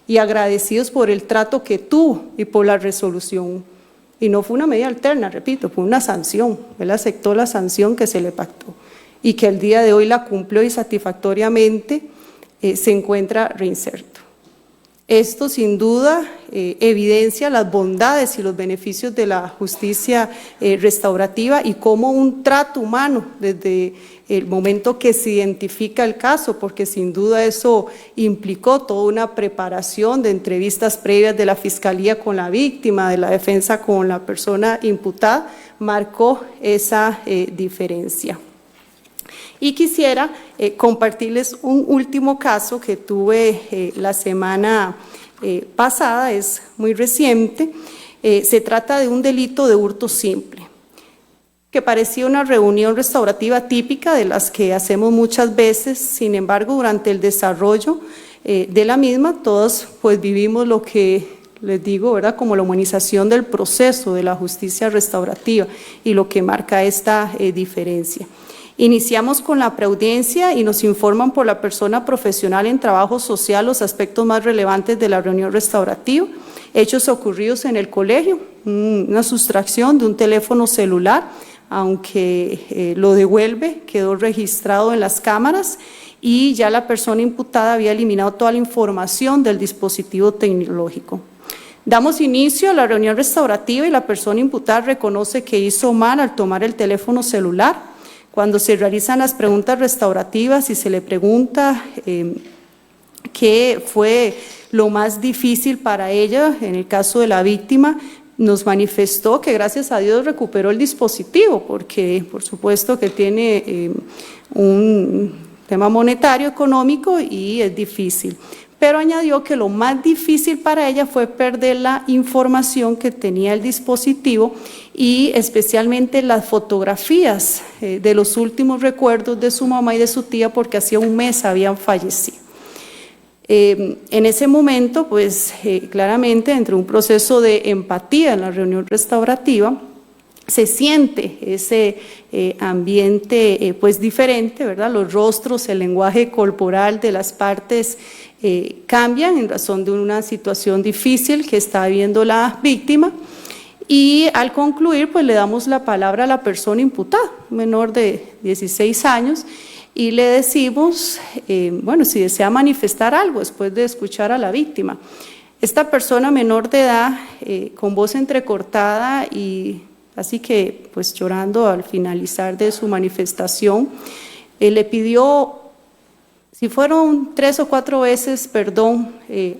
y agradecidos por el trato que tuvo y por la resolución. Y no fue una medida alterna, repito, fue una sanción. Él aceptó la sanción que se le pactó y que el día de hoy la cumplió y satisfactoriamente se encuentra reinserto. Esto sin duda evidencia las bondades y los beneficios de la justicia restaurativa y cómo un trato humano desde el momento que se identifica el caso, porque sin duda eso implicó toda una preparación de entrevistas previas de la Fiscalía con la víctima, de la defensa con la persona imputada, marcó esa diferencia. Y quisiera compartirles un último caso que tuve la semana pasada, es muy reciente. Se trata de un delito de hurto simple, que parecía una reunión restaurativa típica de las que hacemos muchas veces. Sin embargo, durante el desarrollo de la misma, todos pues vivimos lo que les digo, ¿verdad?, como la humanización del proceso de la justicia restaurativa y lo que marca esta diferencia. Iniciamos con la preaudiencia y nos informan por la persona profesional en trabajo social los aspectos más relevantes de la reunión restaurativa, hechos ocurridos en el colegio, una sustracción de un teléfono celular, aunque lo devuelve, quedó registrado en las cámaras y ya la persona imputada había eliminado toda la información del dispositivo tecnológico. Damos inicio a la reunión restaurativa y la persona imputada reconoce que hizo mal al tomar el teléfono celular. Cuando se realizan las preguntas restaurativas y se le pregunta qué fue lo más difícil para ella, en el caso de la víctima, nos manifestó que gracias a Dios recuperó el dispositivo, porque por supuesto que tiene un tema monetario, económico y es difícil. Pero añadió que lo más difícil para ella fue perder la información que tenía el dispositivo y especialmente las fotografías de los últimos recuerdos de su mamá y de su tía, porque hacía un mes habían fallecido. En ese momento, pues claramente, entre un proceso de empatía en la reunión restaurativa, se siente ese ambiente pues diferente, ¿verdad? Los rostros, el lenguaje corporal de las partes cambian en razón de una situación difícil que está viviendo la víctima, Y al concluir, pues le damos la palabra a la persona imputada, menor de 16 años, y le decimos, bueno, si desea manifestar algo después de escuchar a la víctima. Esta persona menor de edad, con voz entrecortada y así que pues llorando al finalizar de su manifestación, le pidió, si fueron 3 o 4 veces, perdón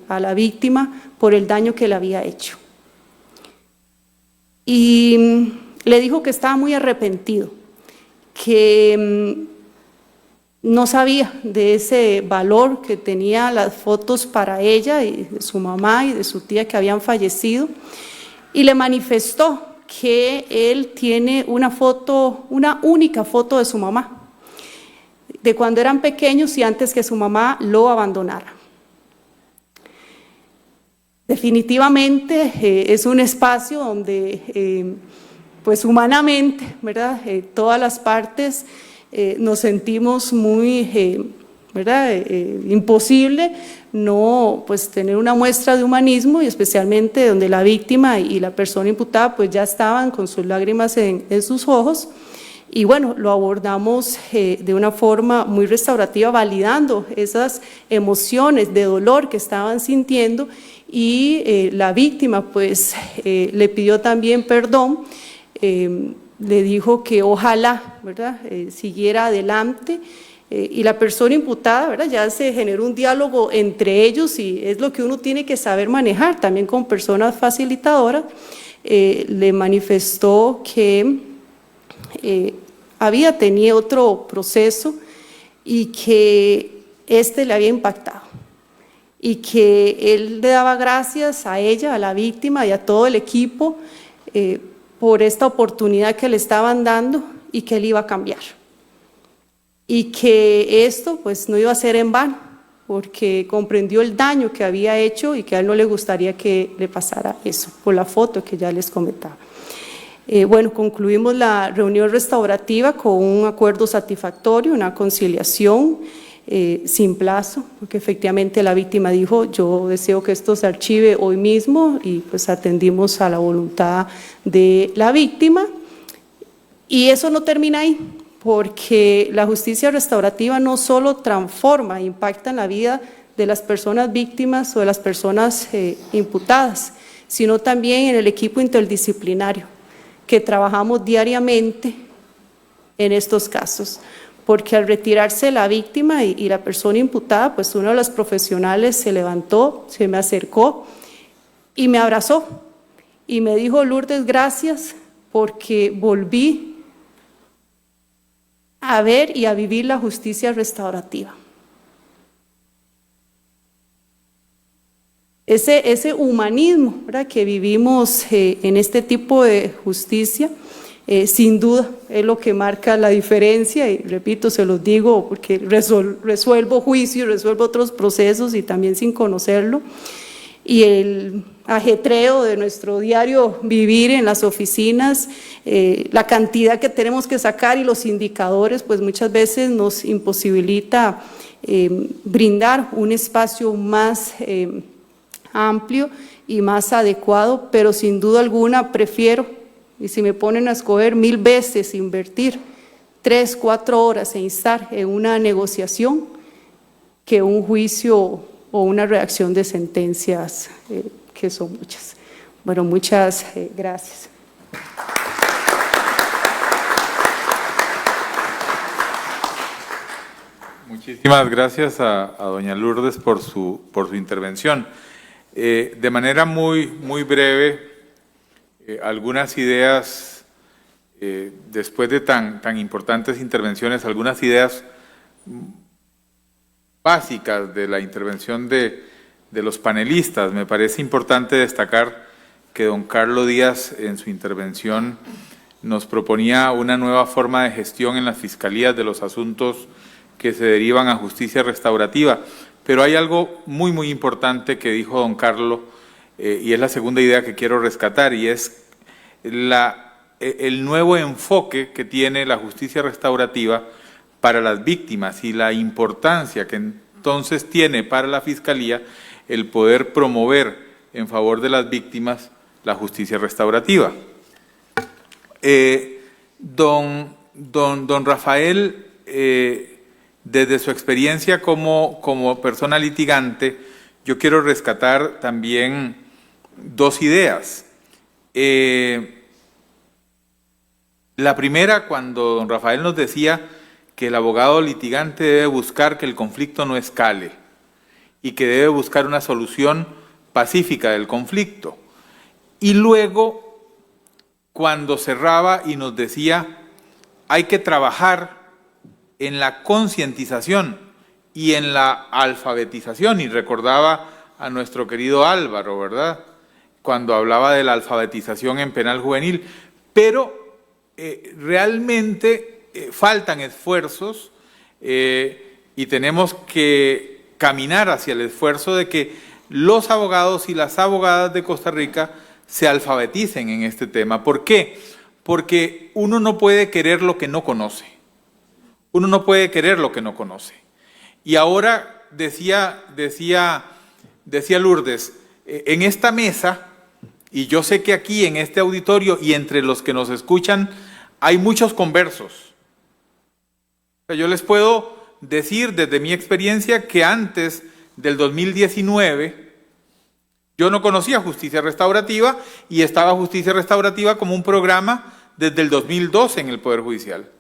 a la víctima por el daño que le había hecho. Y le dijo que estaba muy arrepentido, que no sabía de ese valor que tenía las fotos para ella y de su mamá y de su tía que habían fallecido, y le manifestó que él tiene una foto, una única foto de su mamá, de cuando eran pequeños y antes que su mamá lo abandonara. Definitivamente es un espacio donde, pues humanamente, ¿verdad? Todas las partes nos sentimos muy, ¿verdad? Imposible no pues tener una muestra de humanismo, y especialmente donde la víctima y la persona imputada pues ya estaban con sus lágrimas en sus ojos. Y bueno, lo abordamos de una forma muy restaurativa, validando esas emociones de dolor que estaban sintiendo, y la víctima pues le pidió también perdón, le dijo que ojalá, ¿verdad? Siguiera adelante, y la persona imputada, ¿verdad? Ya se generó un diálogo entre ellos, y es lo que uno tiene que saber manejar también con personas facilitadoras. Le manifestó que había tenido otro proceso y que le había impactado, y que él le daba gracias a ella, a la víctima y a todo el equipo por esta oportunidad que le estaban dando, y que él iba a cambiar, y que esto pues no iba a ser en vano, porque comprendió el daño que había hecho y que a él no le gustaría que le pasara eso, por la foto que ya les comentaba. Bueno, concluimos la reunión restaurativa con un acuerdo satisfactorio, una conciliación sin plazo, porque efectivamente la víctima dijo: yo deseo que esto se archive hoy mismo, y pues atendimos a la voluntad de la víctima. Y eso no termina ahí, porque la justicia restaurativa no solo transforma, impacta en la vida de las personas víctimas o de las personas imputadas, sino también en el equipo interdisciplinario que trabajamos diariamente en estos casos, porque al retirarse la víctima y la persona imputada, pues uno de los profesionales se levantó, se me acercó y me abrazó y me dijo: Lourdes, gracias, porque volví a ver y a vivir la justicia restaurativa. Ese humanismo, ¿verdad?, que vivimos en este tipo de justicia, sin duda es lo que marca la diferencia, y repito, se los digo porque resuelvo juicios, resuelvo otros procesos y también sin conocerlo, y el ajetreo de nuestro diario vivir en las oficinas, la cantidad que tenemos que sacar y los indicadores, pues muchas veces nos imposibilita brindar un espacio más amplio y más adecuado, pero sin duda alguna prefiero, y si me ponen a escoger, 1000 veces invertir 3, 4 horas en estar en una negociación que un juicio o una redacción de sentencias, que son muchas. Bueno, muchas gracias. Muchísimas gracias a doña Lourdes por su intervención. De manera muy breve, algunas ideas, después de tan importantes intervenciones, algunas ideas básicas de la intervención de los panelistas. Me parece importante destacar que don Carlos Díaz en su intervención nos proponía una nueva forma de gestión en las fiscalías de los asuntos que se derivan a justicia restaurativa. Pero hay algo muy importante que dijo don Carlos, y es la segunda idea que quiero rescatar, y es el nuevo enfoque que tiene la justicia restaurativa para las víctimas, y la importancia que entonces tiene para la Fiscalía el poder promover en favor de las víctimas la justicia restaurativa. Don Rafael, desde su experiencia como persona litigante, yo quiero rescatar también dos ideas. La primera, cuando don Rafael nos decía que el abogado litigante debe buscar que el conflicto no escale y que debe buscar una solución pacífica del conflicto. Y luego, cuando cerraba y nos decía, hay que trabajar en la concientización y en la alfabetización, y recordaba a nuestro querido Álvaro, ¿verdad?, cuando hablaba de la alfabetización en penal juvenil, pero realmente faltan esfuerzos y tenemos que caminar hacia el esfuerzo de que los abogados y las abogadas de Costa Rica se alfabeticen en este tema. ¿Por qué? Porque uno no puede querer lo que no conoce. Uno no puede querer lo que no conoce. Y ahora decía Lourdes, en esta mesa, y yo sé que aquí en este auditorio y entre los que nos escuchan hay muchos conversos. Yo les puedo decir desde mi experiencia que antes del 2019 yo no conocía Justicia Restaurativa y estaba Justicia Restaurativa como un programa desde el 2012 en el Poder Judicial.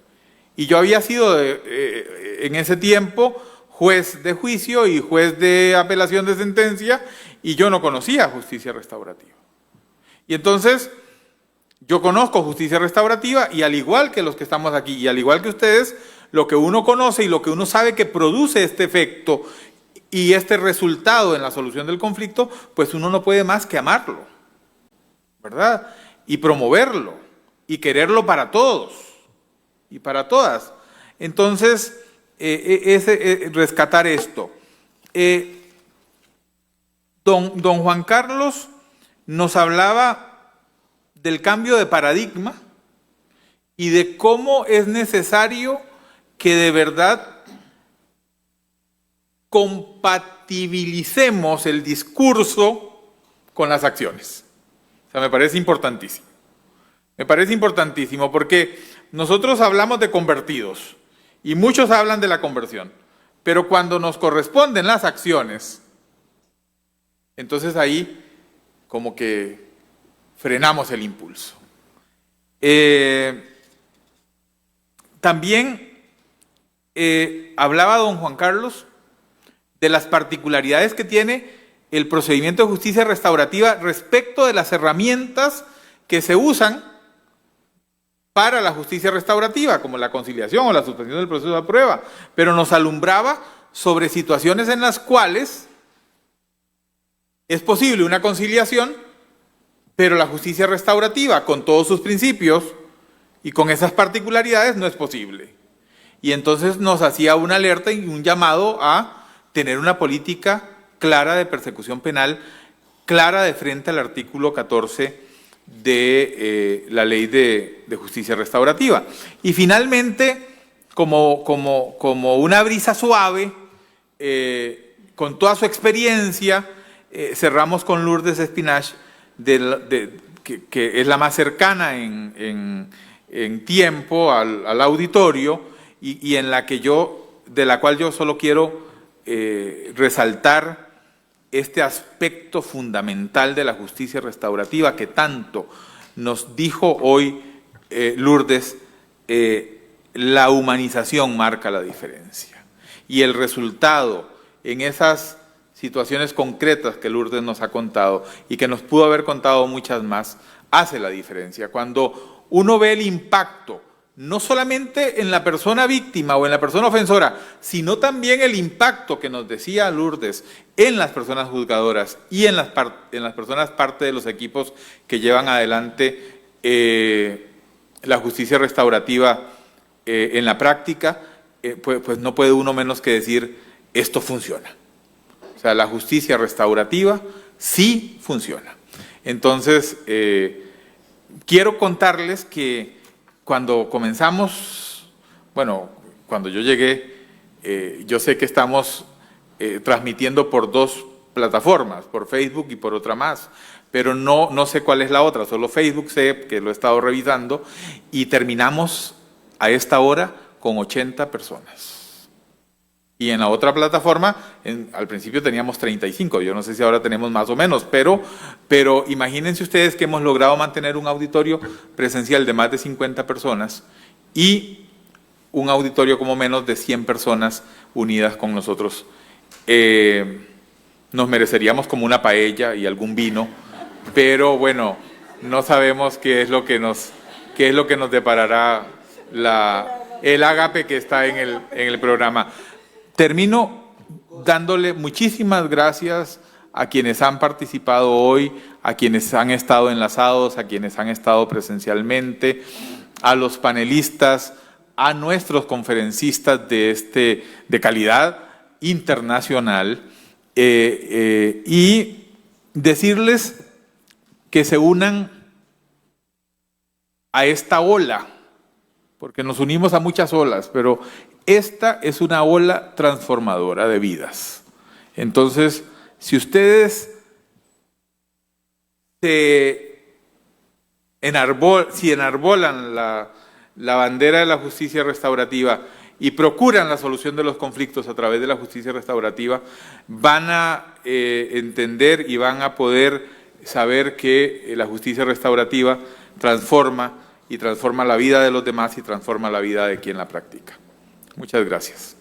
Y yo había sido en ese tiempo juez de juicio y juez de apelación de sentencia y yo no conocía Justicia Restaurativa. Y entonces yo conozco Justicia Restaurativa y al igual que los que estamos aquí y al igual que ustedes, lo que uno conoce y lo que uno sabe que produce este efecto y este resultado en la solución del conflicto, pues uno no puede más que amarlo, ¿verdad? Y promoverlo y quererlo para todos y para todas. Entonces, rescatar esto. Don Juan Carlos nos hablaba del cambio de paradigma y de cómo es necesario que de verdad compatibilicemos el discurso con las acciones. O sea, me parece importantísimo. Me parece importantísimo porque nosotros hablamos de convertidos y muchos hablan de la conversión, pero cuando nos corresponden las acciones, entonces ahí como que frenamos el impulso. También hablaba don Juan Carlos de las particularidades que tiene el procedimiento de justicia restaurativa respecto de las herramientas que se usan para la justicia restaurativa, como la conciliación o la suspensión del proceso de prueba, pero nos alumbraba sobre situaciones en las cuales es posible una conciliación, pero la justicia restaurativa, con todos sus principios y con esas particularidades, no es posible. Y entonces nos hacía una alerta y un llamado a tener una política clara de persecución penal, clara de frente al artículo 14 de la Ley de Justicia Restaurativa. Y finalmente, como una brisa suave, con toda su experiencia, cerramos con Lourdes Espinach, que es la más cercana en tiempo al auditorio y de la cual yo solo quiero resaltar este aspecto fundamental de la justicia restaurativa que tanto nos dijo hoy Lourdes. La humanización marca la diferencia y el resultado en esas situaciones concretas que Lourdes nos ha contado y que nos pudo haber contado muchas más, hace la diferencia. Cuando uno ve el impacto, no solamente en la persona víctima o en la persona ofensora, sino también el impacto que nos decía Lourdes en las personas juzgadoras y en las personas parte de los equipos que llevan adelante la justicia restaurativa en la práctica, pues no puede uno menos que decir, esto funciona. O sea, la justicia restaurativa sí funciona. Entonces, quiero contarles que cuando comenzamos, bueno, cuando yo llegué, yo sé que estamos transmitiendo por dos plataformas, por Facebook y por otra más, pero no sé cuál es la otra, solo Facebook sé que lo he estado revisando y terminamos a esta hora con 80 personas. Y en la otra plataforma, al principio teníamos 35, yo no sé si ahora tenemos más o menos, pero imagínense ustedes que hemos logrado mantener un auditorio presencial de más de 50 personas y un auditorio como menos de 100 personas unidas con nosotros. Nos mereceríamos como una paella y algún vino, pero bueno, no sabemos qué es lo que nos deparará el ágape que está en el programa. Termino dándole muchísimas gracias a quienes han participado hoy, a quienes han estado enlazados, a quienes han estado presencialmente, a los panelistas, a nuestros conferencistas de calidad internacional y decirles que se unan a esta ola, porque nos unimos a muchas olas, pero esta es una ola transformadora de vidas. Entonces, si ustedes enarbolan la bandera de la justicia restaurativa y procuran la solución de los conflictos a través de la justicia restaurativa, van a entender y van a poder saber que la justicia restaurativa transforma la vida de los demás y transforma la vida de quien la practica. Muchas gracias.